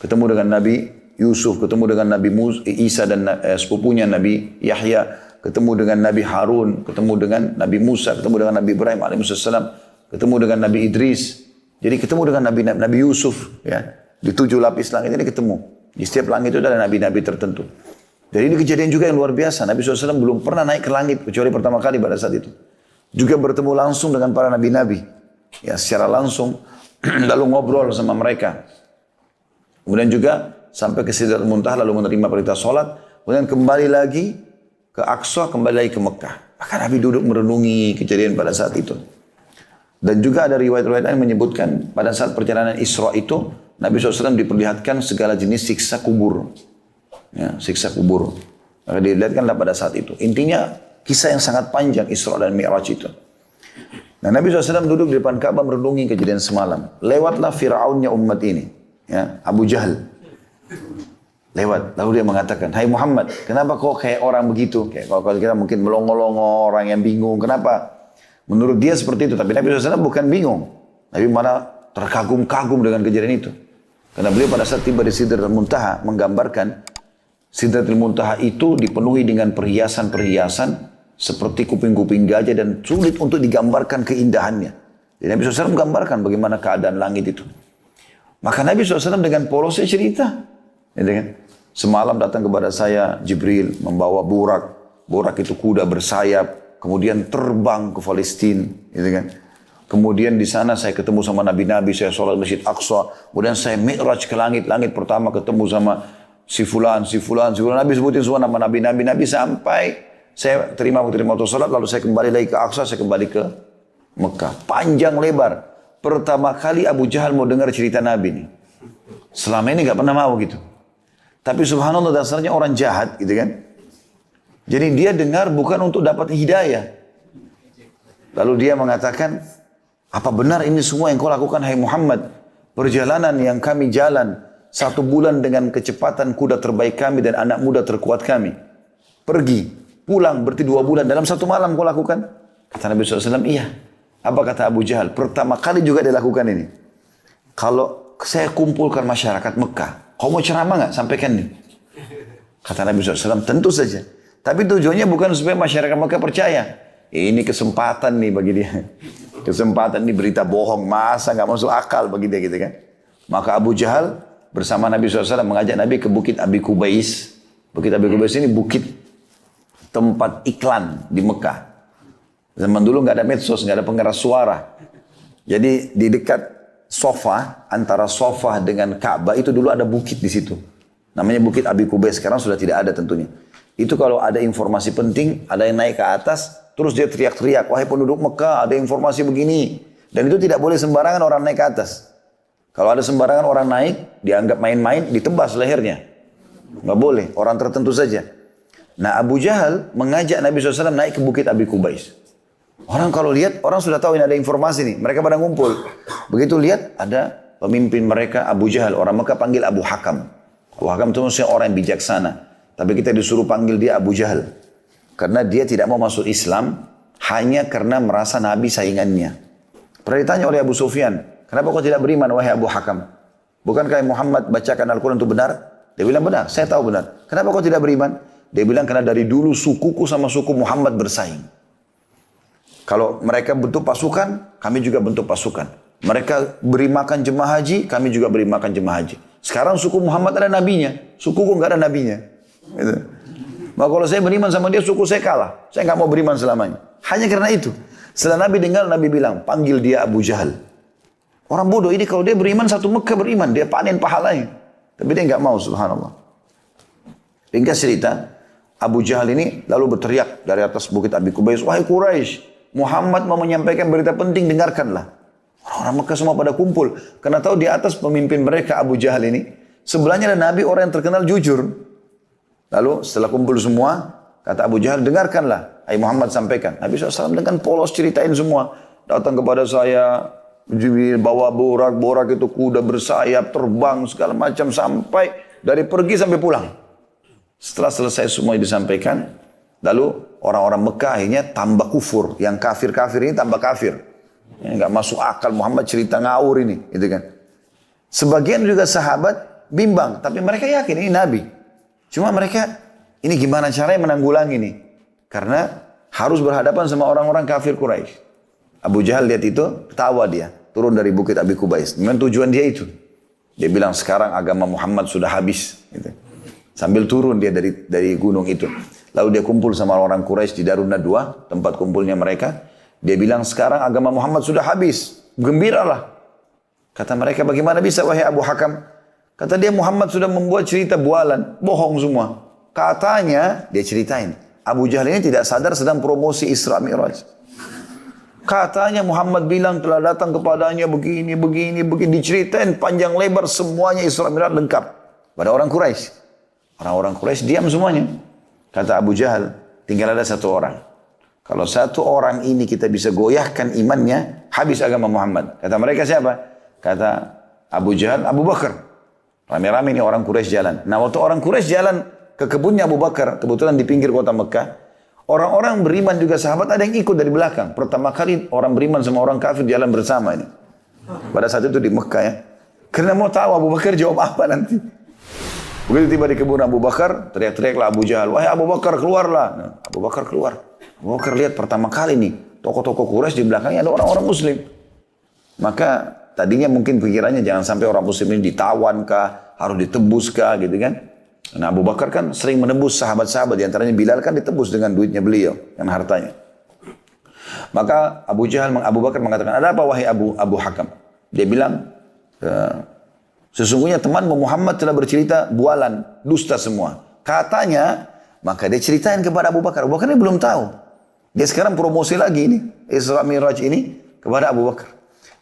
Ketemu dengan Nabi Yusuf, ketemu dengan Nabi Isa dan sepupunya Nabi Yahya, ketemu dengan Nabi Harun, ketemu dengan Nabi Musa, ketemu dengan Nabi Ibrahim alaihissalam, ketemu dengan Nabi Idris. Jadi ketemu dengan Nabi Yusuf ya. Di 7 lapis langit ini ketemu. Di setiap langit itu ada nabi-nabi tertentu. Jadi ini kejadian juga yang luar biasa. Nabi SAW belum pernah naik ke langit kecuali pertama kali pada saat itu. Juga bertemu langsung dengan para nabi-nabi. Ya secara langsung lalu ngobrol sama mereka. Kemudian juga sampai ke Sidratul Muntaha lalu menerima perintah sholat. Kemudian kembali lagi ke Aqsa, kembali lagi ke Mekah. Maka Nabi duduk merenungi kejadian pada saat itu. Dan juga ada riwayat-riwayat yang menyebutkan pada saat perjalanan Isra itu Nabi SAW diperlihatkan segala jenis siksa kubur. Ya, siksa kubur. Maka dilihatkanlah pada saat itu. Intinya kisah yang sangat panjang Isra dan Mi'raj itu. Nah Nabi SAW duduk di depan Ka'bah merenungi kejadian semalam. Lewatlah Fir'aunnya umat ini. Ya, Abu Jahal. Lewat. Lalu dia mengatakan, hai Muhammad, kenapa kok kayak orang begitu? Kayak kalau kita mungkin melongo-longo, orang yang bingung. Kenapa? Menurut dia seperti itu. Tapi Nabi SAW bukan bingung. Nabi malah terkagum-kagum dengan kejadian itu. Karena beliau pada saat tiba di Sidratul Muntaha menggambarkan Sidratul Muntaha itu dipenuhi dengan perhiasan-perhiasan seperti kuping-kuping gajah dan sulit untuk digambarkan keindahannya. Jadi Nabi SAW menggambarkan bagaimana keadaan langit itu. Maka Nabi SAW dengan polosnya cerita. Gitu kan? Semalam datang kepada saya Jibril membawa burak. Burak itu kuda bersayap. Kemudian terbang ke Palestina. Gitu kan? Kemudian di sana saya ketemu sama Nabi-Nabi. Saya sholat Masjid Aqsa. Kemudian saya mi'raj ke langit. Langit pertama ketemu sama si fulan. Nabi sebutin semua nama Nabi sampai saya terima waktu sholat. Lalu saya kembali lagi ke Aqsa. Saya kembali ke Mekah. Panjang lebar. Pertama kali Abu Jahal mau dengar cerita Nabi nih. Selama ini gak pernah mau gitu. Tapi subhanallah dasarnya orang jahat gitu kan. Jadi dia dengar bukan untuk dapat hidayah. Lalu dia mengatakan, apa benar ini semua yang kau lakukan hai Muhammad? Perjalanan yang kami jalan 1 bulan dengan kecepatan kuda terbaik kami dan anak muda terkuat kami. Pergi, pulang berarti 2 bulan dalam 1 malam kau lakukan? Kata Nabi SAW, iya. Apa kata Abu Jahal? Pertama kali juga dia lakukan ini. Kalau saya kumpulkan masyarakat Mekah, kau mau ceramah nggak? Sampaikan nih. Kata Nabi SAW, tentu saja. Tapi tujuannya bukan supaya masyarakat Mekah percaya. Ini kesempatan nih bagi dia. Kesempatan nih berita bohong. Masa nggak masuk akal bagi dia gitu kan. Maka Abu Jahal bersama Nabi SAW mengajak Nabi ke Bukit Abi Kubais. Bukit Abi Kubais ini bukit tempat iklan di Mekah. Zaman dulu nggak ada medsos, nggak ada pengeras suara. Jadi di dekat Sofa, antara Sofa dengan Ka'bah itu dulu ada bukit di situ. Namanya Bukit Abi Kubais, sekarang sudah tidak ada tentunya. Itu kalau ada informasi penting, ada yang naik ke atas, terus dia teriak-teriak, wahai penduduk Mekah, ada informasi begini. Dan itu tidak boleh sembarangan orang naik ke atas. Kalau ada sembarangan orang naik, dianggap main-main, ditebas lehernya. Nggak boleh, orang tertentu saja. Nah Abu Jahal mengajak Nabi SAW naik ke Bukit Abi Kubais. Orang kalau lihat, orang sudah tahu ini ada informasi nih. Mereka pada ngumpul. Begitu lihat, ada pemimpin mereka Abu Jahal. Orang Mekah panggil Abu Hakam. Abu Hakam itu maksudnya orang yang bijaksana. Tapi kita disuruh panggil dia Abu Jahal. Karena dia tidak mau masuk Islam, hanya karena merasa Nabi saingannya. Pernah ditanya oleh Abu Sufyan, kenapa kau tidak beriman wahai Abu Hakam? Bukankah Muhammad bacakan Al-Quran itu benar? Dia bilang benar, saya tahu benar. Kenapa kau tidak beriman? Dia bilang karena dari dulu sukuku sama suku Muhammad bersaing. Kalau mereka bentuk pasukan, kami juga bentuk pasukan. Mereka beri makan jemaah haji, kami juga beri makan jemaah haji. Sekarang suku Muhammad ada nabinya, sukuku nggak ada nabinya. Gitu. Maka kalau saya beriman sama dia, suku saya kalah. Saya nggak mau beriman selamanya. Hanya karena itu. Setelah Nabi dengar, Nabi bilang, panggil dia Abu Jahal. Orang bodoh ini kalau dia beriman, 1 Mekah beriman, dia panen pahalanya. Tapi dia nggak mau, subhanallah. Ringkas cerita, Abu Jahal ini lalu berteriak dari atas Bukit Abi Kubais, wahai Quraisy, Muhammad mau menyampaikan berita penting, dengarkanlah. Orang Mekah semua pada kumpul. Karena tahu di atas pemimpin mereka Abu Jahal ini, sebelahnya ada Nabi orang yang terkenal jujur. Lalu setelah kumpul semua, kata Abu Jahal, dengarkanlah. Hai Muhammad sampaikan. Nabi SAW dengan polos ceritain semua. Datang kepada saya, bawa borak itu kuda bersayap, terbang, segala macam. Sampai dari pergi sampai pulang. Setelah selesai semua disampaikan, lalu orang-orang Mekah akhirnya tambah kufur. Yang kafir-kafir ini tambah kafir. Nggak masuk akal Muhammad cerita ngawur ini. Gitu kan. Sebagian juga sahabat bimbang. Tapi mereka yakin ini Nabi. Cuma mereka ini gimana caranya menanggulangi ini. Karena harus berhadapan sama orang-orang kafir Quraisy. Abu Jahal lihat itu, ketawa dia. Turun dari Bukit Abi Kubais. Memang tujuan dia itu. Dia bilang sekarang agama Muhammad sudah habis. Gitu. Sambil turun dia dari gunung itu. Lalu dia kumpul sama orang Quraisy di Darun Nadwa, tempat kumpulnya mereka. Dia bilang sekarang agama Muhammad sudah habis. Gembiralah. Kata mereka, bagaimana bisa wahai Abu Hakam? Kata dia, Muhammad sudah membuat cerita bualan. Bohong semua. Katanya, dia ceritain. Abu Jahal ini tidak sadar sedang promosi Isra Mi'raj. Katanya Muhammad bilang telah datang kepadanya begini. Diceritain panjang lebar semuanya Isra Mi'raj lengkap. Pada orang Quraisy. Orang-orang Quraisy diam semuanya. Kata Abu Jahal, tinggal ada 1 orang. Kalau 1 orang ini kita bisa goyahkan imannya, habis agama Muhammad. Kata mereka siapa? Kata Abu Jahal, Abu Bakar. Rame-rame ini orang Quraisy jalan. Nah waktu orang Quraisy jalan ke kebunnya Abu Bakar, kebetulan di pinggir kota Mekah, orang-orang beriman juga sahabat ada yang ikut dari belakang. Pertama kali orang beriman sama orang kafir jalan bersama ini. Pada saat itu di Mekah ya. Karena mau tahu Abu Bakar jawab apa nanti. Begitu tiba di kebun Abu Bakar, teriak-teriaklah Abu Jahal, wahai Abu Bakar keluarlah. Nah, Abu Bakar keluar. Abu Bakar lihat pertama kali nih, tokoh-tokoh Quraisy di belakangnya ada orang-orang Muslim. Maka tadinya mungkin pikirannya jangan sampai orang Muslim ini ditawan kah, harus ditebus kah gitu kan. Nah Abu Bakar kan sering menebus sahabat-sahabat, diantaranya Bilal kan ditebus dengan duitnya beliau, dengan hartanya. Maka Abu Bakar mengatakan, ada apa wahai Abu Hakam? Dia bilang, sesungguhnya temanmu Muhammad telah bercerita bualan, dusta semua. Katanya, maka dia ceritain kepada Abu Bakar. Abu Bakar ini belum tahu. Dia sekarang promosi lagi ini, Isra Mi'raj ini kepada Abu Bakar.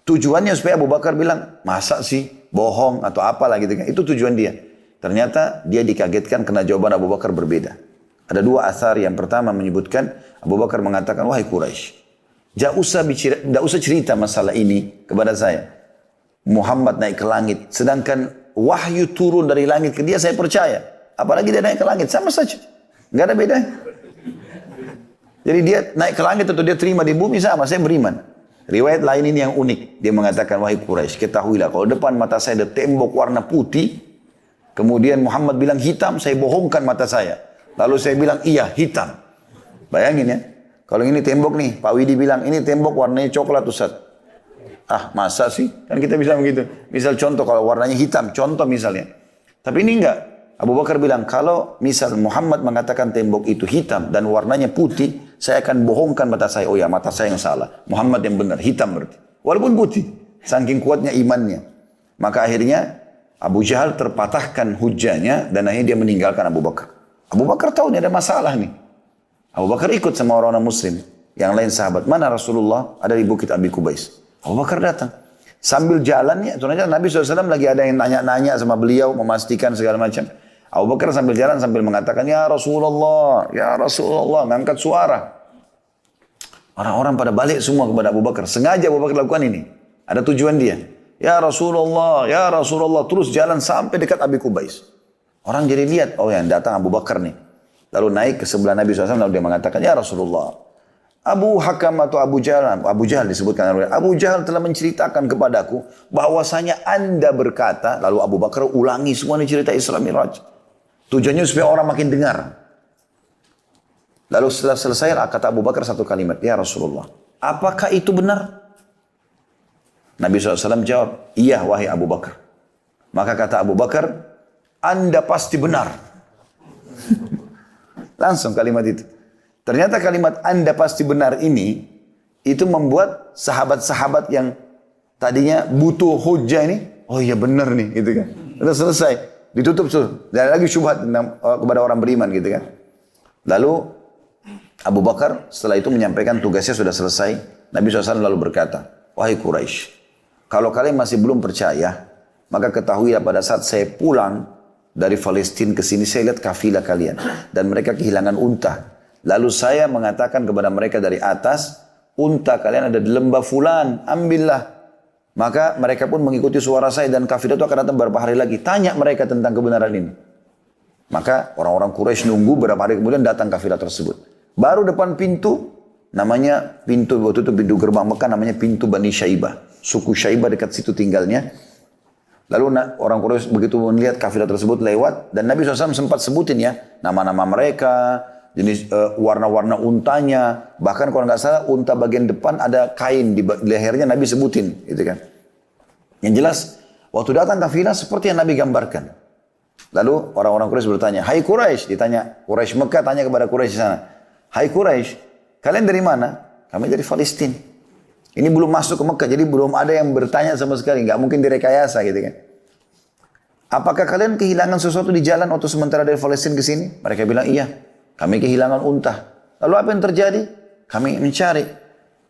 Tujuannya supaya Abu Bakar bilang, masa sih bohong atau apalah gitu kan. Itu tujuan dia. Ternyata dia dikagetkan karena jawaban Abu Bakar berbeda. Ada dua asar. Yang pertama menyebutkan Abu Bakar mengatakan, wahai Quraisy, tidak usah cerita masalah ini kepada saya. Muhammad naik ke langit, sedangkan wahyu turun dari langit ke dia, saya percaya. Apalagi dia naik ke langit, sama saja. Nggak ada bedanya. Jadi dia naik ke langit atau dia terima di bumi sama, saya beriman. Riwayat lain ini yang unik. Dia mengatakan, wahai Quraisy, ketahuilah kalau depan mata saya ada tembok warna putih, kemudian Muhammad bilang hitam, saya bohongkan mata saya. Lalu saya bilang, iya hitam. Bayangin ya, kalau ini tembok nih, Pak Widi bilang, ini tembok warnanya coklat Ustaz. Ah masa sih? Kan kita bisa begitu. Misal contoh kalau warnanya hitam, contoh misalnya. Tapi ini enggak. Abu Bakar bilang, kalau misal Muhammad mengatakan tembok itu hitam dan warnanya putih, saya akan bohongkan mata saya. Oh ya, mata saya yang salah. Muhammad yang benar, hitam berarti. Walaupun putih, saking kuatnya imannya. Maka akhirnya Abu Jahal terpatahkan hujahnya dan akhirnya dia meninggalkan Abu Bakar. Abu Bakar tahu ini ada masalah nih. Abu Bakar ikut sama orang-orang Muslim. Yang lain sahabat, mana Rasulullah? Ada di Bukit Abi Kubais. Abu Bakar datang. Sambil jalannya, sebenarnya Nabi SAW lagi ada yang nanya-nanya sama beliau, memastikan segala macam. Abu Bakar sambil jalan sambil mengatakan, ya Rasulullah, ngangkat suara. Orang-orang pada balik semua kepada Abu Bakar. Sengaja Abu Bakar lakukan ini. Ada tujuan dia. Ya Rasulullah, terus jalan sampai dekat Abi Kubais. Orang jadi lihat, oh yang datang Abu Bakar nih. Lalu naik ke sebelah Nabi SAW, lalu dia mengatakan, ya Rasulullah, Abu Hakam atau Abu Jahal disebutkan. Abu Jahal telah menceritakan kepadaku bahwasanya Anda berkata, lalu Abu Bakar ulangi semua ini cerita Isra Mi'raj. Tujuannya supaya orang makin dengar. Lalu setelah selesai kata Abu Bakar satu kalimat, ya Rasulullah, apakah itu benar? Nabi SAW jawab, iya wahai Abu Bakar. Maka kata Abu Bakar, Anda pasti benar. Langsung kalimat itu. Ternyata kalimat Anda pasti benar ini, itu membuat sahabat-sahabat yang tadinya butuh hujah ini, oh iya benar nih, gitu kan. Sudah selesai, ditutup tuh. Dan lagi syubhat kepada orang beriman gitu kan. Lalu Abu Bakar setelah itu menyampaikan tugasnya sudah selesai. Nabi SAW lalu berkata, wahai Quraisy, kalau kalian masih belum percaya, maka ketahuilah pada saat saya pulang dari Palestina ke sini, saya lihat kafilah kalian. Dan mereka kehilangan unta. Lalu saya mengatakan kepada mereka dari atas, unta kalian ada di lembah fulan, ambillah. Maka mereka pun mengikuti suara saya dan kafilah itu akan datang beberapa hari lagi. Tanya mereka tentang kebenaran ini. Maka orang-orang Quraisy nunggu beberapa hari kemudian datang kafilah tersebut. Baru depan pintu, namanya pintu, waktu itu pintu gerbang Mekah namanya pintu Bani Syaibah. Suku Syaibah dekat situ tinggalnya. Lalu orang Quraisy begitu melihat kafilah tersebut lewat. Dan Nabi SAW sempat sebutin ya, nama-nama mereka, jenis warna-warna untanya. Bahkan kalau nggak salah unta bagian depan ada kain di lehernya Nabi sebutin. Gitu kan. Yang jelas, waktu datang kafilah seperti yang Nabi gambarkan. Lalu orang-orang Quraisy bertanya, hai Quraisy, ditanya Quraisy Mekah tanya kepada Quraisy di sana. Hai Quraisy, kalian dari mana? Kami dari Palestina. Ini belum masuk ke Mekah, jadi belum ada yang bertanya sama sekali. Nggak mungkin direkayasa gitu kan. Apakah kalian kehilangan sesuatu di jalan waktu sementara dari Palestina ke sini? Mereka bilang, iya. Kami kehilangan unta. Lalu apa yang terjadi? Kami mencari.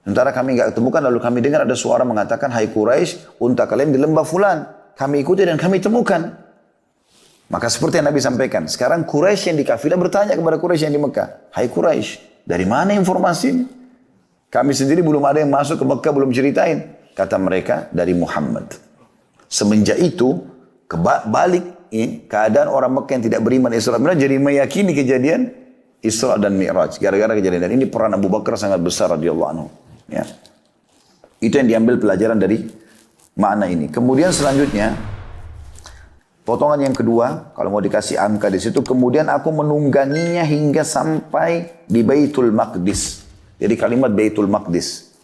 Sementara kami nggak ketemukan, lalu kami dengar ada suara mengatakan, hai Quraisy, unta kalian di lembah fulan. Kami ikuti dan kami temukan. Maka seperti yang Nabi sampaikan, sekarang Quraisy yang di kafilah bertanya kepada Quraisy yang di Mekah, hai Quraisy, dari mana informasi ini? Kami sendiri belum ada yang masuk ke Mekah, belum ceritain. Kata mereka, dari Muhammad. Semenjak itu, kebalik keadaan orang Mekah yang tidak beriman Isra Mi'raj jadi meyakini kejadian Isra dan Mi'raj. Gara-gara kejadian. Dan ini peran Abu Bakar sangat besar radhiyallahu anhu. Ya. Itu yang diambil pelajaran dari makna ini. Kemudian selanjutnya, potongan yang kedua, kalau mau dikasih angka di situ, kemudian aku menungganginya hingga sampai di Baitul Maqdis. Jadi kalimat Baitul Maqdis.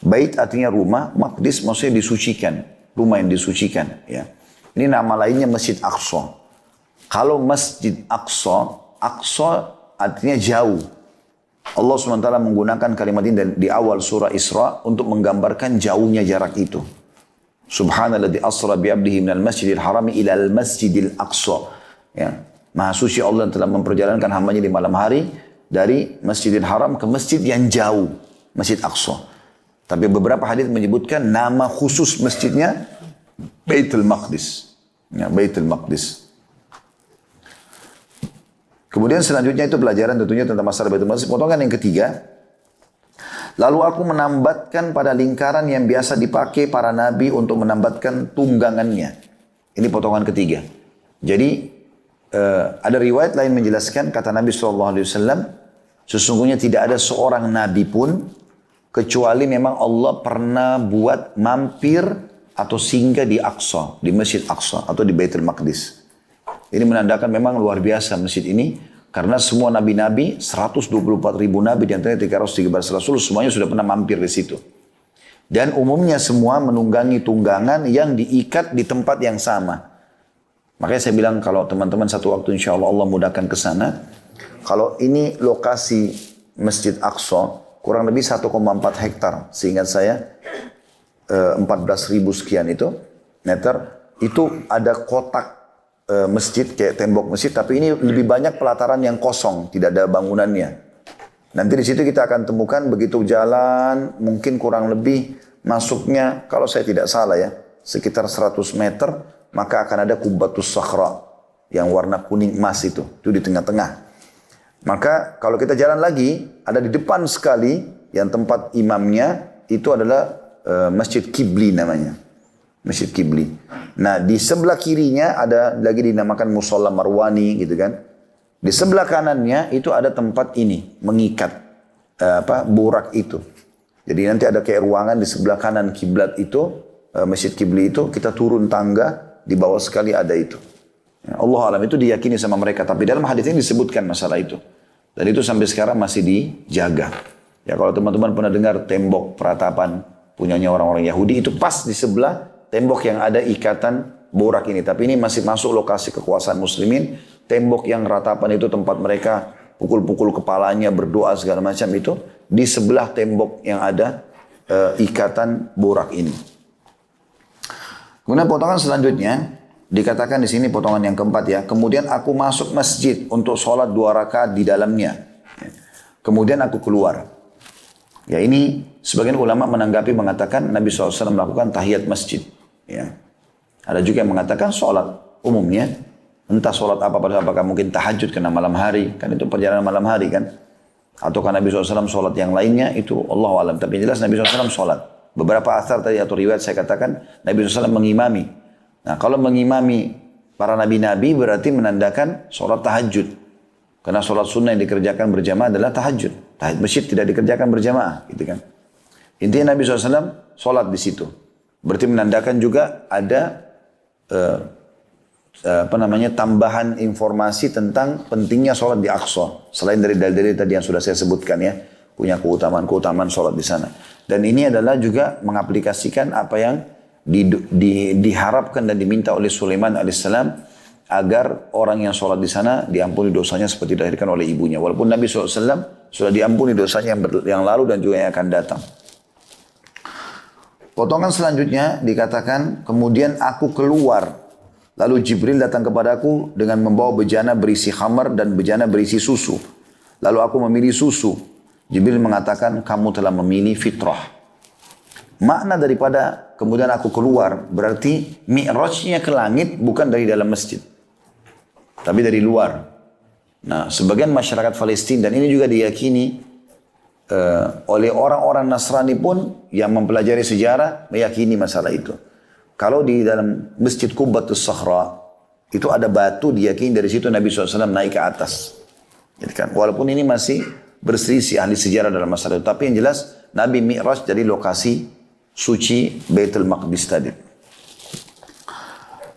Bait artinya rumah, Maqdis maksudnya disucikan, rumah yang disucikan. Ya. Ini nama lainnya Masjid Aqsa. Kalau Masjid Aqsa, Aqsa artinya jauh. Allah SWT menggunakan kalimat ini di awal surah Isra untuk menggambarkan jauhnya jarak itu. Subhanalladzi asra bi'abdihi minal masjidil harami ilal masjidil aqsa. Ya. Maha suci Allah telah memperjalankan hambanya di malam hari dari Masjidil Haram ke masjid yang jauh, Masjid Aqsa. Tapi beberapa hadis menyebutkan nama khusus masjidnya Baitul Maqdis. Ya, Baitul Maqdis. Kemudian selanjutnya itu pelajaran tentunya tentang masalah Baitul Maqdis. Potongan yang ketiga. Lalu aku menambatkan pada lingkaran yang biasa dipakai para nabi untuk menambatkan tunggangannya. Ini potongan ketiga. Jadi ada riwayat lain menjelaskan kata Nabi SAW, sesungguhnya tidak ada seorang nabi pun kecuali memang Allah pernah buat mampir atau singgah di Aqsa, di Masjid Aqsa atau di Baitul Maqdis. Ini menandakan memang luar biasa masjid ini. Karena semua nabi-nabi, 124 ribu nabi, di antaranya 313 rasul, semuanya sudah pernah mampir di situ. Dan umumnya semua menunggangi tunggangan yang diikat di tempat yang sama. Makanya saya bilang kalau teman-teman satu waktu insya Allah Allah mudahkan ke sana. Kalau ini lokasi Masjid Aqsa, kurang lebih 1,4 hektar. Seingat saya 14.000 sekian itu meter. Itu ada kotak masjid, kayak tembok masjid, tapi ini lebih banyak pelataran yang kosong, tidak ada bangunannya. Nanti di situ kita akan temukan begitu jalan, mungkin kurang lebih masuknya, kalau saya tidak salah ya, sekitar 100 meter, maka akan ada Qubbatus Sakhra, yang warna kuning emas itu di tengah-tengah. Maka kalau kita jalan lagi, ada di depan sekali, yang tempat imamnya, itu adalah Masjid Qibli namanya. Masjid Qibli. Nah, di sebelah kirinya ada lagi dinamakan Musalla Marwani gitu kan. Di sebelah kanannya itu ada tempat ini mengikat burak itu. Jadi nanti ada kayak ruangan di sebelah kanan kiblat itu, Masjid Qibli itu, kita turun tangga, di bawah sekali ada itu. Ya, Allah alam itu diyakini sama mereka, tapi dalam hadis ini disebutkan masalah itu. Dan itu sampai sekarang masih dijaga. Ya, kalau teman-teman pernah dengar tembok peratapan punyanya orang-orang Yahudi, itu pas di sebelah tembok yang ada ikatan borak ini. Tapi ini masih masuk lokasi kekuasaan muslimin. Tembok yang ratapan itu tempat mereka pukul-pukul kepalanya, berdoa segala macam itu. Di sebelah tembok yang ada ikatan borak ini. Kemudian potongan selanjutnya. Dikatakan di sini potongan yang keempat ya. Kemudian aku masuk masjid untuk sholat 2 rakaat di dalamnya. Kemudian aku keluar. Ya, ini sebagian ulama menanggapi mengatakan Nabi SAW melakukan tahiyat masjid. Ya. Ada juga yang mengatakan sholat umumnya. Entah sholat apa, apakah mungkin tahajud karena malam hari. Kan itu perjalanan malam hari kan. Atau karena Nabi SAW sholat yang lainnya itu Allah alam. Tapi yang jelas Nabi SAW sholat. Beberapa asar tadi atau riwayat saya katakan Nabi SAW mengimami. Nah, kalau mengimami para nabi-nabi berarti menandakan sholat tahajud. Karena sholat sunnah yang dikerjakan berjamaah adalah tahajud. Tahajud masjid tidak dikerjakan berjamaah, gitu kan. Intinya Nabi SAW sholat di situ. Berarti menandakan juga ada tambahan informasi tentang pentingnya sholat di Aqsa. Selain dari dalil-dalil tadi yang sudah saya sebutkan ya, punya keutamaan sholat di sana. Dan ini adalah juga mengaplikasikan apa yang diharapkan dan diminta oleh Sulaiman alaihissalam agar orang yang sholat di sana diampuni dosanya seperti dilahirkan oleh ibunya. Walaupun Nabi SAW sudah diampuni dosanya yang lalu dan juga yang akan datang. Potongan selanjutnya dikatakan, kemudian aku keluar. Lalu Jibril datang kepadaku dengan membawa bejana berisi khamar dan bejana berisi susu. Lalu aku memilih susu. Jibril mengatakan, kamu telah memilih fitrah. Makna daripada kemudian aku keluar, berarti mi'rajnya ke langit bukan dari dalam masjid. Tapi dari luar. Nah, sebagian masyarakat Palestina, dan ini juga diyakini oleh orang-orang Nasrani pun yang mempelajari sejarah, meyakini masalah itu. Kalau di dalam Masjid Qubbatus Sakhra, itu ada batu, diyakini dari situ Nabi SAW naik ke atas. Jadi kan, walaupun ini masih berselisih ahli sejarah dalam masalah itu. Tapi yang jelas, Nabi Mi'raj dari lokasi suci Baitul Maqdis tadi.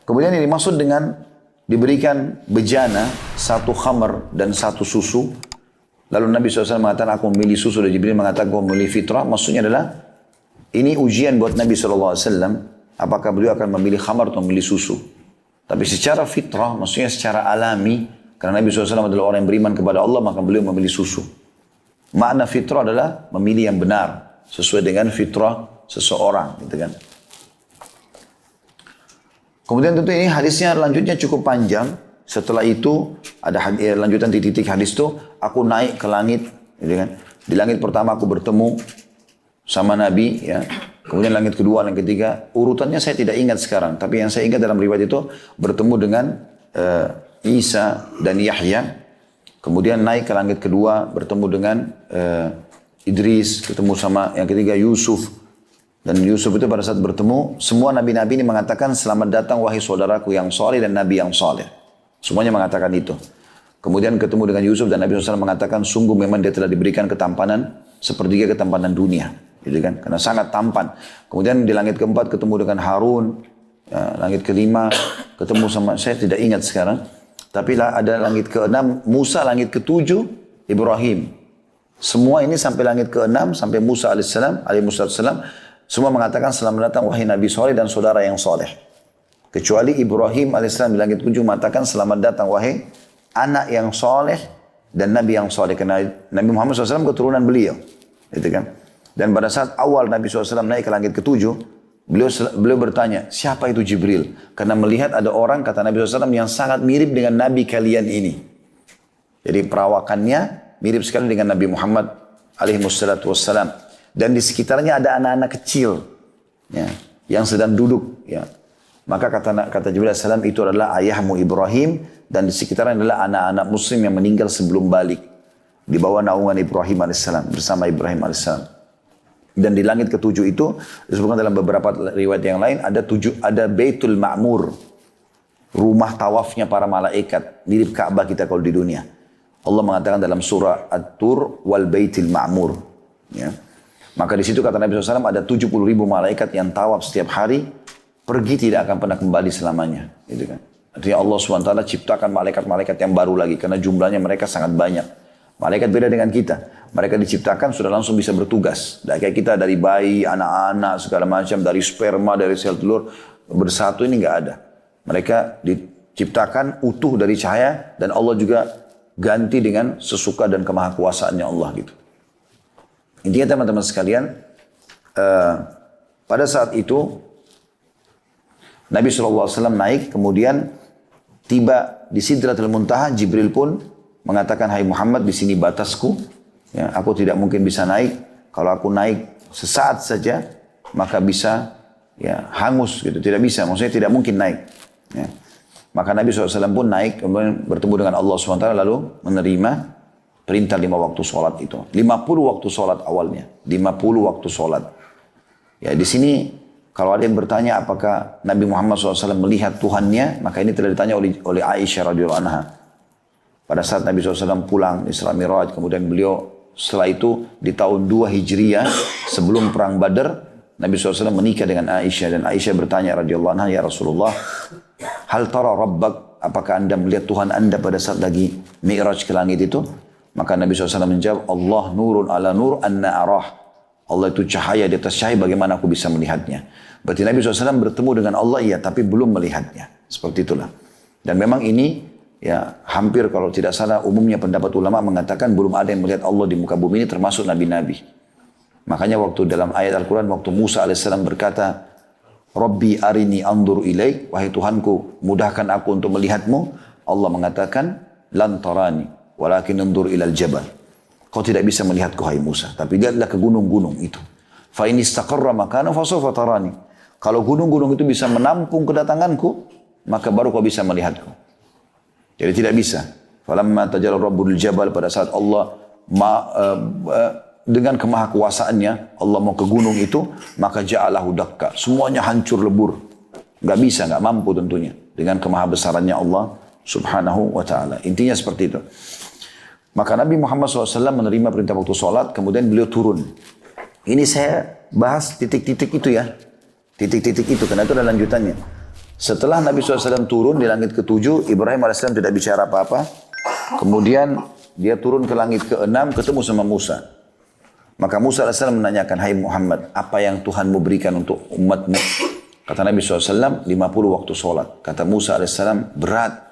Kemudian yang dimaksud dengan diberikan bejana, satu khamar dan satu susu. Lalu Nabi SAW mengatakan aku memilih susu, dan Jibril mengatakan aku memilih fitrah. Maksudnya adalah ini ujian buat Nabi SAW. Apakah beliau akan memilih khamar atau memilih susu. Tapi secara fitrah, maksudnya secara alami. Karena Nabi SAW adalah orang yang beriman kepada Allah, maka beliau memilih susu. Makna fitrah adalah memilih yang benar. Sesuai dengan fitrah seseorang. Gitu kan. Kemudian tentu ini hadisnya lanjutnya cukup panjang. Setelah itu ada lanjutan titik-titik hadis itu. Aku naik ke langit. Gitu kan. Di langit pertama aku bertemu sama Nabi. Ya. Kemudian langit kedua, langit ketiga. Urutannya saya tidak ingat sekarang. Tapi yang saya ingat dalam riwayat itu bertemu dengan Isa dan Yahya. Kemudian naik ke langit kedua bertemu dengan Idris. Ketemu sama yang ketiga Yusuf. Dan Yusuf itu pada saat bertemu, semua nabi-nabi ini mengatakan, selamat datang wahai saudaraku yang soleh dan nabi yang soleh. Semuanya mengatakan itu. Kemudian ketemu dengan Yusuf dan Nabi SAW mengatakan, sungguh memang dia telah diberikan ketampanan, sepertiga ketampanan dunia. Gitu kan? Karena sangat tampan. Kemudian di langit keempat ketemu dengan Harun. Ya, langit kelima ketemu sama, saya tidak ingat sekarang. Tapi ada langit keenam, Musa, langit ketujuh, Ibrahim. Semua ini sampai langit keenam, sampai Musa alaihissalam, semua mengatakan selamat datang wahai Nabi soleh dan saudara yang soleh. Kecuali Ibrahim alaihissalam di langit ketujuh mengatakan selamat datang wahai anak yang soleh dan Nabi yang soleh. Karena Nabi Muhammad SAW keturunan beliau. Gitu kan? Dan pada saat awal Nabi SAW naik ke langit ketujuh, beliau bertanya, siapa itu Jibril? Karena melihat ada orang, kata Nabi SAW, yang sangat mirip dengan Nabi kalian ini. Jadi perawakannya mirip sekali dengan Nabi Muhammad alaihissalam. Dan di sekitarnya ada anak-anak kecil ya, yang sedang duduk. Ya. Maka kata Jibril AS itu adalah ayahmu Ibrahim. Dan di sekitarnya adalah anak-anak muslim yang meninggal sebelum balik. Di bawah naungan Ibrahim AS. Bersama Ibrahim AS. Dan di langit ketujuh itu, disebutkan dalam beberapa riwayat yang lain, ada Baitul Ma'mur. Rumah tawafnya para malaikat. Mirip Ka'bah kita kalau di dunia. Allah mengatakan dalam surah At-Tur, wal Baitil Ma'mur. Ya. Maka di situ kata Nabi SAW ada 70.000 malaikat yang tawaf setiap hari, pergi tidak akan pernah kembali selamanya. Gitu kan. Artinya Allah SWT ciptakan malaikat-malaikat yang baru lagi, karena jumlahnya mereka sangat banyak. Malaikat beda dengan kita. Mereka diciptakan sudah langsung bisa bertugas. Kayak kita dari bayi, anak-anak, segala macam, dari sperma, dari sel telur, bersatu ini nggak ada. Mereka diciptakan utuh dari cahaya, dan Allah juga ganti dengan sesuka dan kemahakuasaannya Allah gitu. Intinya teman-teman sekalian, pada saat itu Nabi SAW naik, kemudian tiba di Sidratul Muntaha. Jibril pun mengatakan, hai Muhammad, di sini batasku, ya, aku tidak mungkin bisa naik. Kalau aku naik sesaat saja, maka bisa ya hangus gitu, tidak bisa, maksudnya tidak mungkin naik. Ya. Maka Nabi SAW pun naik, kemudian bertemu dengan Allah SWT, lalu menerima perintah 5 waktu sholat itu. 50 waktu sholat awalnya. 50 waktu sholat. Ya di sini kalau ada yang bertanya apakah Nabi Muhammad SAW melihat Tuhannya, maka ini telah ditanya oleh Aisyah radhiyallahu anha. Pada saat Nabi SAW pulang Isra Mi'raj, kemudian beliau setelah itu di tahun 2 Hijriah sebelum perang Badar, Nabi SAW menikah dengan Aisyah, dan Aisyah bertanya radhiyallahu anha, ya Rasulullah, hal tara rabbak, apakah anda melihat Tuhan anda pada saat lagi Mi'raj ke langit itu? Maka Nabi SAW menjawab, Allah nurun ala nur anna arah. Allah itu cahaya di atas cahaya, bagaimana aku bisa melihatnya? Berarti Nabi SAW bertemu dengan Allah, iya, tapi belum melihatnya. Seperti itulah. Dan memang ini, ya hampir kalau tidak salah, umumnya pendapat ulama mengatakan belum ada yang melihat Allah di muka bumi ini, termasuk Nabi-Nabi. Makanya waktu dalam ayat Al-Quran, waktu Musa AS berkata, Rabbi arini andur ilaik, wahai Tuhanku, mudahkan aku untuk melihatmu. Allah mengatakan, lan tarani. Walakin nandur ilal jabal. Kau tidak bisa melihatku hai Musa, tapi lihatlah ke gunung-gunung itu. Fa in istaqarra makana fa sawfa tarani. Kalau gunung-gunung itu bisa menampung kedatanganku, maka baru kau bisa melihatku. Jadi tidak bisa. Falamma tajalla rabbul jabal, pada saat Allah dengan kemahakuasaannya Allah mau ke gunung itu, maka ja'alahu dakka. Semuanya hancur lebur. Enggak bisa, enggak mampu tentunya dengan kemahabesarannya Allah Subhanahu wa ta'ala. Intinya seperti itu. Maka Nabi Muhammad SAW menerima perintah waktu sholat, kemudian beliau turun. Ini saya bahas titik-titik itu ya. Titik-titik itu, karena itu ada lanjutannya. Setelah Nabi SAW turun di langit ke-7, Ibrahim AS tidak bicara apa-apa. Kemudian dia turun ke langit ke-6, ketemu sama Musa. Maka Musa AS menanyakan, hai Muhammad, apa yang Tuhanmu berikan untuk umatmu? Kata Nabi SAW, 50 waktu sholat. Kata Musa AS, berat.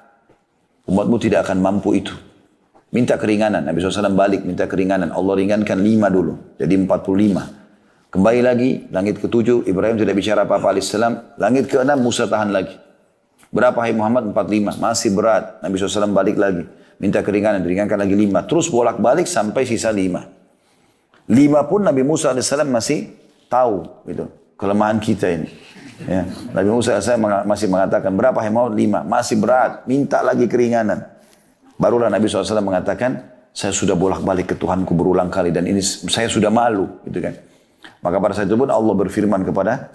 Umatmu tidak akan mampu itu. Minta keringanan. Nabi SAW balik minta keringanan. Allah ringankan 5 dulu. Jadi 45. Kembali lagi, langit ke-7, Ibrahim tidak bicara apa-apa alaihissalam. Langit ke-6, Musa tahan lagi. Berapa hai Muhammad? 45. Masih berat. Nabi SAW balik lagi. Minta keringanan, diringankan lagi 5. Terus bolak-balik sampai sisa 5. 5 pun Nabi Musa alaihissalam masih tahu gitu, kelemahan kita ini. Ya. Nabi Musa alaihissalam masih mengatakan, berapa hai Muhammad? 5. Masih berat. Minta lagi keringanan. Barulah Nabi SAW mengatakan, saya sudah bolak-balik ke Tuhanku berulang kali dan ini saya sudah malu. Gitu kan. Maka pada saat itu pun Allah berfirman kepada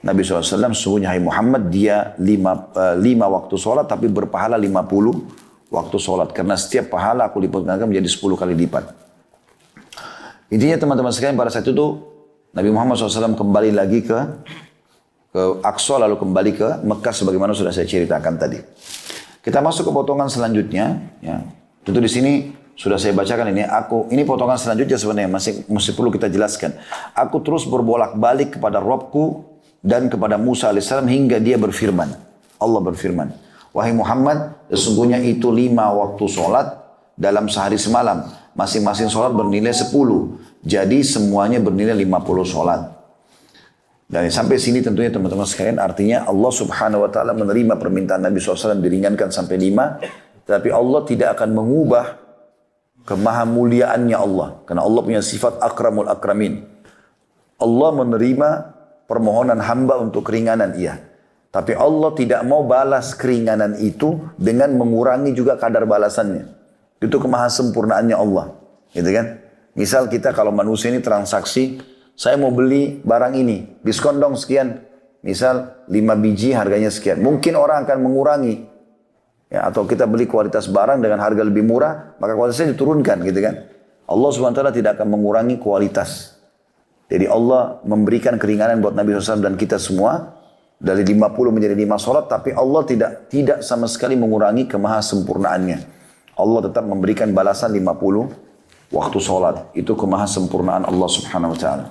Nabi SAW, sesungguhnya hai Muhammad, dia 5 waktu sholat tapi berpahala 50 waktu sholat. Karena setiap pahala aku lipatkan menjadi 10 kali lipat. Intinya teman-teman sekalian, pada saat itu Nabi Muhammad SAW kembali lagi ke Aqsa, lalu kembali ke Mekah sebagaimana sudah saya ceritakan tadi. Kita masuk ke potongan selanjutnya. Ya. Tentu di sini sudah saya bacakan ini potongan selanjutnya sebenarnya masih perlu kita jelaskan. Aku terus berbolak-balik kepada Rabbku dan kepada Musa alaihissalam hingga dia berfirman. Allah berfirman, wahai Muhammad, sesungguhnya itu 5 waktu sholat dalam sehari semalam. Masing-masing sholat bernilai 10. Jadi semuanya bernilai 50 sholat. Dan sampai sini tentunya teman-teman sekalian, artinya Allah subhanahu wa ta'ala menerima permintaan Nabi SAW diringankan sampai 5. Tapi Allah tidak akan mengubah kemahamuliaannya Allah. Karena Allah punya sifat akramul akramin. Allah menerima permohonan hamba untuk keringanan, iya. Tapi Allah tidak mau balas keringanan itu dengan mengurangi juga kadar balasannya. Itu kemahasempurnaannya Allah. Gitu kan? Misal kita kalau manusia ini transaksi, saya mau beli barang ini, diskon dong sekian. Misal 5 biji harganya sekian. Mungkin orang akan mengurangi. Ya, atau kita beli kualitas barang dengan harga lebih murah, maka kualitasnya diturunkan gitu kan. Allah SWT tidak akan mengurangi kualitas. Jadi Allah memberikan keringanan buat Nabi SAW dan kita semua. Dari 50 menjadi 5 sholat, tapi Allah tidak sama sekali mengurangi kemahasempurnaannya. Allah tetap memberikan balasan 50 waktu sholat. Itu kemahasempurnaan Allah Subhanahu Wa Taala.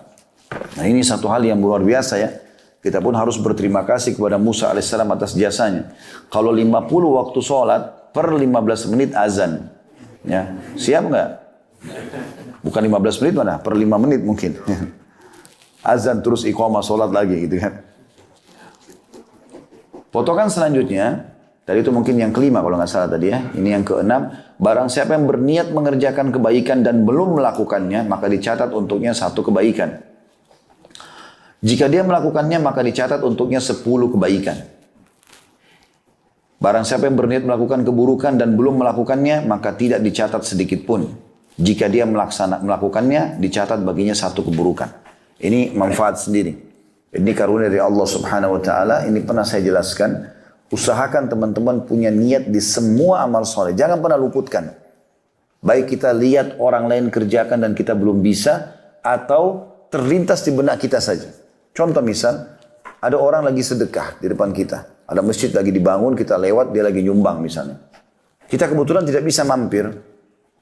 Nah ini satu hal yang luar biasa ya. Kita pun harus berterima kasih kepada Musa alaihissalam atas jasanya. Kalau 50 waktu sholat, per 15 menit azan. Ya, siap nggak? Bukan 15 menit mana? Per 5 menit mungkin. Azan terus iqamah sholat lagi gitu kan. Potongan selanjutnya, tadi itu mungkin yang kelima kalau nggak salah tadi ya. Ini yang keenam. Barang siapa yang berniat mengerjakan kebaikan dan belum melakukannya, maka dicatat untuknya 1 kebaikan. Jika dia melakukannya, maka dicatat untuknya 10 kebaikan. Barang siapa yang berniat melakukan keburukan dan belum melakukannya, maka tidak dicatat sedikit pun. Jika dia melakukannya, dicatat baginya 1 keburukan. Ini manfaat sendiri. Ini karunia dari Allah Subhanahu Wa Taala. Ini pernah saya jelaskan. Usahakan teman-teman punya niat di semua amal soleh. Jangan pernah luputkan. Baik kita lihat orang lain kerjakan dan kita belum bisa, atau terlintas di benak kita saja. Contoh misal, ada orang lagi sedekah di depan kita. Ada masjid lagi dibangun, kita lewat, dia lagi nyumbang misalnya. Kita kebetulan tidak bisa mampir.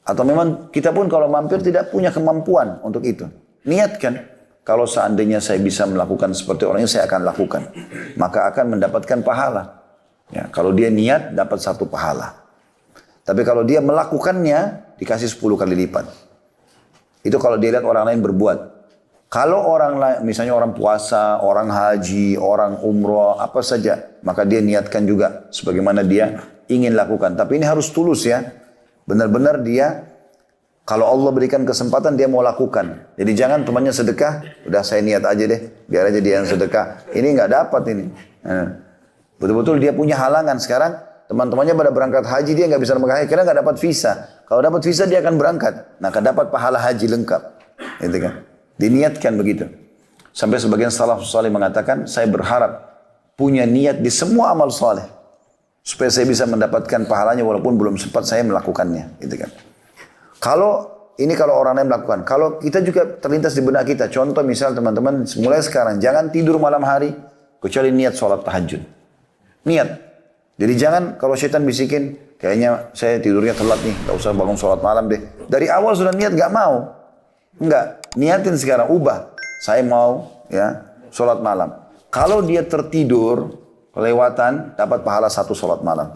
Atau memang kita pun kalau mampir tidak punya kemampuan untuk itu. Niatkan, kalau seandainya saya bisa melakukan seperti orang ini, saya akan lakukan. Maka akan mendapatkan pahala. Ya, kalau dia niat, dapat 1 pahala. Tapi kalau dia melakukannya, dikasih 10 kali lipat. Itu kalau dia lihat orang lain berbuat. Kalau orang lain, misalnya orang puasa, orang haji, orang umroh, apa saja, maka dia niatkan juga sebagaimana dia ingin lakukan. Tapi ini harus tulus ya. Benar-benar dia, kalau Allah berikan kesempatan, dia mau lakukan. Jadi jangan temannya sedekah, udah saya niat aja deh, biar aja dia yang sedekah. Ini nggak dapat ini. Betul-betul dia punya halangan sekarang. Teman-temannya pada berangkat haji, dia nggak bisa berangkat haji karena nggak dapat visa. Kalau dapat visa dia akan berangkat. Nah, dapat pahala haji lengkap. Gitu kan? Diniatkan begitu. Sampai sebagian salaf saleh mengatakan, saya berharap punya niat di semua amal saleh supaya saya bisa mendapatkan pahalanya walaupun belum sempat saya melakukannya. Gitu kan? Kalau ini kalau orang lain melakukan. Kalau kita juga terlintas di benak kita. Contoh misal teman-teman, mulai sekarang jangan tidur malam hari kecuali niat sholat tahajud. Niat. Jadi jangan kalau syaitan bisikin, kayaknya saya tidurnya telat nih, gak usah bangun sholat malam deh. Dari awal sudah niat gak mau. Enggak, niatin sekarang, ubah. Saya mau ya sholat malam. Kalau dia tertidur, kelewatan, dapat pahala 1 sholat malam.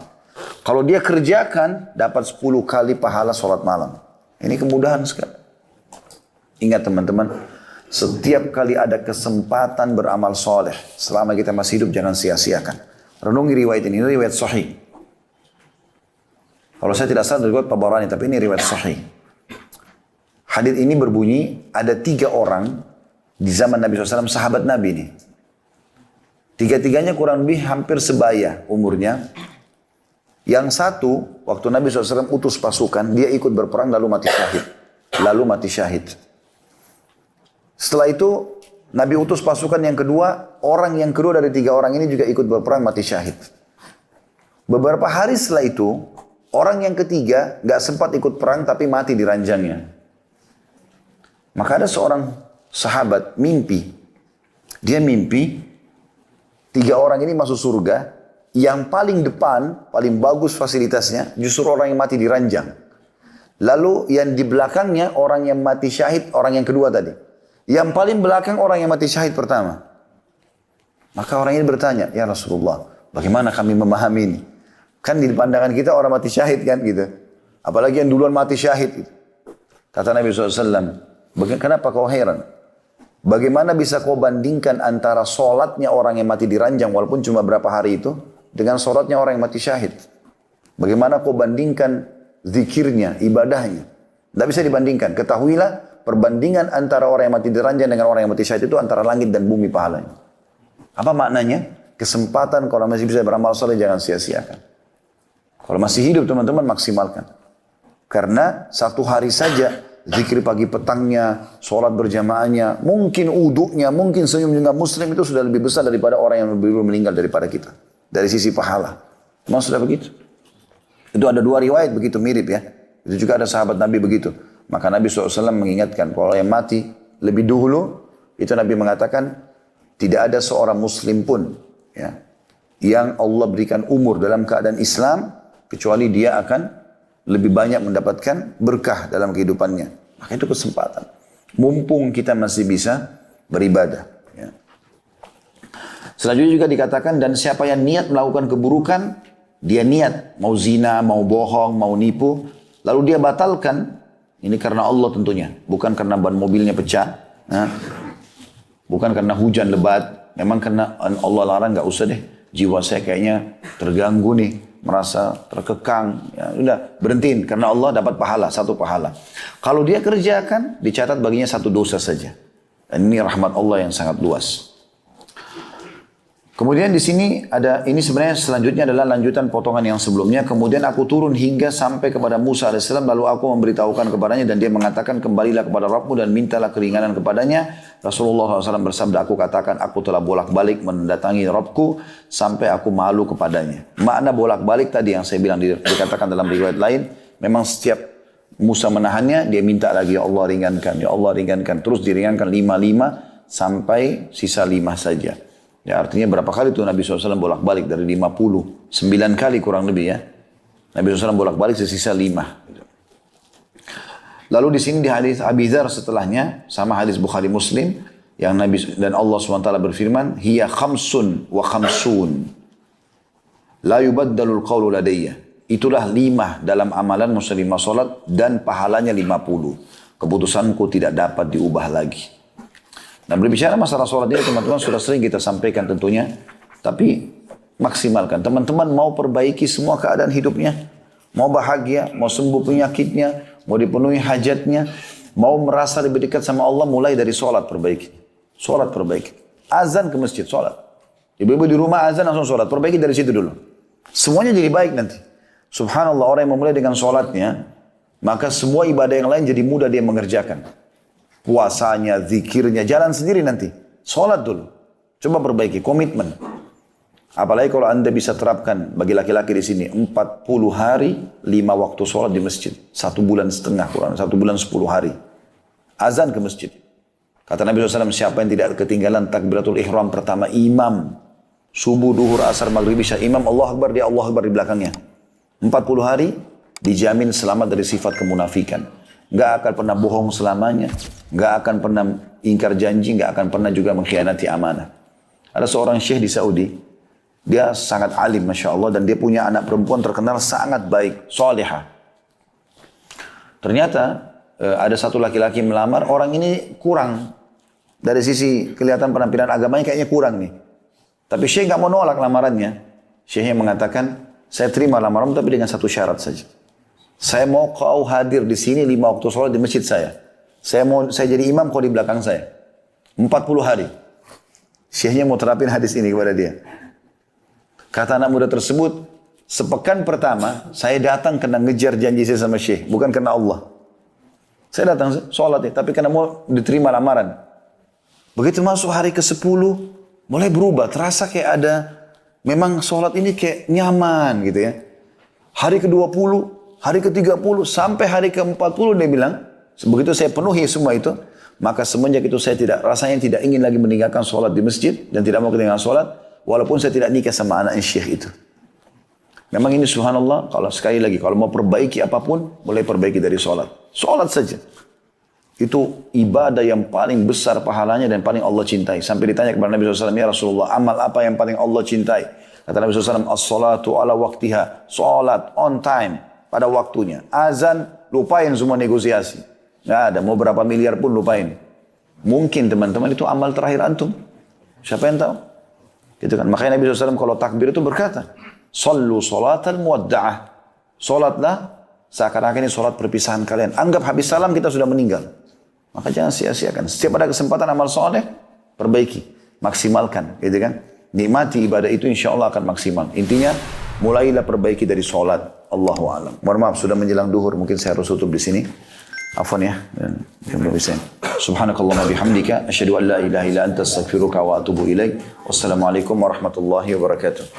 Kalau dia kerjakan, dapat 10 kali pahala sholat malam. Ini kemudahan sekali. Ingat teman-teman, setiap kali ada kesempatan beramal soleh, selama kita masih hidup jangan sia-siakan. Renungi riwayat ini riwayat sahih. Kalau saya tidak salah riwayat Tabarani, tapi ini riwayat sahih. Hadits ini berbunyi, ada 3 orang di zaman Nabi SAW, sahabat Nabi ini. 3-tiganya kurang lebih hampir sebaya umurnya. Yang satu, waktu Nabi SAW utus pasukan, dia ikut berperang lalu mati syahid. Setelah itu, Nabi utus pasukan yang kedua, orang yang kedua dari 3 orang ini juga ikut berperang mati syahid. Beberapa hari setelah itu, orang yang ketiga gak sempat ikut perang tapi mati di ranjangnya. Maka ada seorang sahabat mimpi. Dia mimpi 3 orang ini masuk surga. Yang paling depan, paling bagus fasilitasnya, justru orang yang mati di ranjang. Lalu yang di belakangnya orang yang mati syahid, orang yang kedua tadi. Yang paling belakang orang yang mati syahid pertama. Maka orang ini bertanya, ya Rasulullah, bagaimana kami memahami ini? Kan di pandangan kita orang mati syahid kan gitu. Apalagi yang duluan mati syahid. Gitu. Kata Nabi SAW, kenapa kau heran? Bagaimana bisa kau bandingkan antara sholatnya orang yang mati di ranjang walaupun cuma berapa hari itu dengan sholatnya orang yang mati syahid? Bagaimana kau bandingkan zikirnya, ibadahnya? Tidak bisa dibandingkan. Ketahuilah perbandingan antara orang yang mati di ranjang dengan orang yang mati syahid itu antara langit dan bumi pahalanya. Apa maknanya? Kesempatan kalau masih bisa beramal saleh jangan sia-siakan. Kalau masih hidup teman-teman maksimalkan. Karena 1 hari saja zikir pagi petangnya, sholat berjamaahnya, mungkin uduknya, mungkin senyum dengan muslim itu sudah lebih besar daripada orang yang baru meninggal daripada kita. Dari sisi pahala. Memang sudah begitu. Itu ada 2 riwayat begitu mirip ya. Itu juga ada sahabat Nabi begitu. Maka Nabi SAW mengingatkan kalau yang mati lebih dulu, itu Nabi mengatakan tidak ada seorang muslim pun ya, yang Allah berikan umur dalam keadaan Islam, kecuali dia akan lebih banyak mendapatkan berkah dalam kehidupannya. Maka itu kesempatan. Mumpung kita masih bisa beribadah. Ya. Selanjutnya juga dikatakan, dan siapa yang niat melakukan keburukan, dia niat mau zina, mau bohong, mau nipu, lalu dia batalkan, ini karena Allah tentunya, bukan karena ban mobilnya pecah, bukan karena hujan lebat, memang karena Allah larang, gak usah deh, jiwa saya kayaknya terganggu nih, merasa terkekang, ya udah berhentiin karena Allah dapat pahala, 1 pahala. Kalau dia kerjakan, dicatat baginya 1 dosa saja. Dan ini rahmat Allah yang sangat luas. Kemudian di sini ada, ini sebenarnya selanjutnya adalah lanjutan potongan yang sebelumnya. Kemudian aku turun hingga sampai kepada Musa AS, lalu aku memberitahukan kepadanya dan dia mengatakan, kembalilah kepada Rabbmu dan mintalah keringanan kepadanya. Rasulullah SAW bersabda, aku katakan, aku telah bolak-balik mendatangi Rabbku sampai aku malu kepadanya. Makna bolak-balik tadi yang saya bilang dikatakan dalam riwayat lain, memang setiap Musa menahannya, dia minta lagi, ya Allah ringankan, ya Allah ringankan. Terus diringankan 5 sampai sisa 5 saja. Ya artinya berapa kali tuh Nabi SAW bolak-balik dari 50, 9 kali kurang lebih ya. Nabi SAW bolak-balik sesisa 5. Lalu di sini di hadis Abi Dzar setelahnya sama hadis Bukhari Muslim yang Nabi dan Allah SWT berfirman, hiya khamsun wa khamsun la yubaddalul qawlu ladayya. Itulah 5 dalam amalan muslimah salat dan pahalanya 50. Keputusanku tidak dapat diubah lagi. Nah berbicara masalah sholat ini teman-teman sudah sering kita sampaikan tentunya. Tapi maksimalkan. Teman-teman mau perbaiki semua keadaan hidupnya. Mau bahagia, mau sembuh penyakitnya, mau dipenuhi hajatnya. Mau merasa lebih dekat sama Allah mulai dari sholat perbaiki. Sholat perbaiki. Azan ke masjid, sholat. Ibu-ibu di rumah azan langsung sholat. Perbaiki dari situ dulu. Semuanya jadi baik nanti. Subhanallah orang yang memulai dengan sholatnya. Maka semua ibadah yang lain jadi mudah dia mengerjakan. Puasanya, zikirnya, jalan sendiri nanti. Sholat dulu. Coba perbaiki, komitmen. Apalagi kalau Anda bisa terapkan bagi laki-laki di sini 40 hari 5 waktu sholat di masjid. 1 bulan setengah kurang, 1 bulan 10 hari. Azan ke masjid. Kata Nabi SAW, siapa yang tidak ketinggalan takbiratul ihram pertama imam. Subuh, duhur, asar, maghrib, isya. Imam Allah Akbar, dia Allah Akbar di belakangnya. 40 hari dijamin selamat dari sifat kemunafikan. Nggak akan pernah bohong selamanya. Nggak akan pernah ingkar janji. Nggak akan pernah juga mengkhianati amanah. Ada seorang syekh di Saudi. Dia sangat alim, Masya Allah. Dan dia punya anak perempuan terkenal sangat baik. Salihah. Ternyata ada satu laki-laki melamar. Orang ini kurang. Dari sisi kelihatan penampilan agamanya kayaknya kurang nih. Tapi syekh nggak mau nolak lamarannya. Syekhnya mengatakan, saya terima lamaran tapi dengan satu syarat saja. Saya mau kau hadir di sini 5 waktu sholat di masjid saya. Saya jadi imam kau di belakang saya. 40 hari. Syekhnya mau terapin hadis ini kepada dia. Kata anak muda tersebut, sepekan pertama saya datang karena ngejar janji saya sama syekh, bukan karena Allah. Saya datang sholat tapi karena mau diterima lamaran. Begitu masuk hari ke-10, mulai berubah. Terasa kayak ada, memang sholat ini kayak nyaman gitu ya. Hari ke-20, hari ke-30, sampai hari ke-40 dia bilang, begitu saya penuhi semua itu, maka semenjak itu saya rasanya tidak ingin lagi meninggalkan sholat di masjid, dan tidak mau ketinggalan sholat, walaupun saya tidak nikah sama anak syekh itu. Memang ini subhanallah, kalau sekali lagi, kalau mau perbaiki apapun, boleh perbaiki dari sholat. Sholat saja. Itu ibadah yang paling besar pahalanya dan paling Allah cintai. Sampai ditanya kepada Nabi SAW, ya Rasulullah, amal apa yang paling Allah cintai? Kata Nabi SAW, as-salatu ala waktiha. Salat on time, pada waktunya. Azan, lupain semua negosiasi. Nggak ada, mau berapa miliar pun lupain. Mungkin teman-teman itu amal terakhir antum. Siapa yang tahu? Gitu kan. Makanya Nabi SAW kalau takbir itu berkata, sallu salatal muwadda'ah. Salatlah seakan-akan ini salat perpisahan kalian. Anggap habis salam kita sudah meninggal. Maka jangan sia-siakan. Setiap ada kesempatan amal soleh, perbaiki, maksimalkan, gitu kan? Nikmati ibadah itu insya Allah akan maksimal. Intinya, mulailah perbaiki dari sholat. Allahu a'lam. Mohon maaf, sudah menjelang duhur, mungkin saya harus tutup di sini. Afwan ya. Subhanakallahumma bihamdika, asyhadu an la ilaha illa anta astaghfiruka wa atubu ilaik. Wassalamualaikum warahmatullahi wabarakatuh.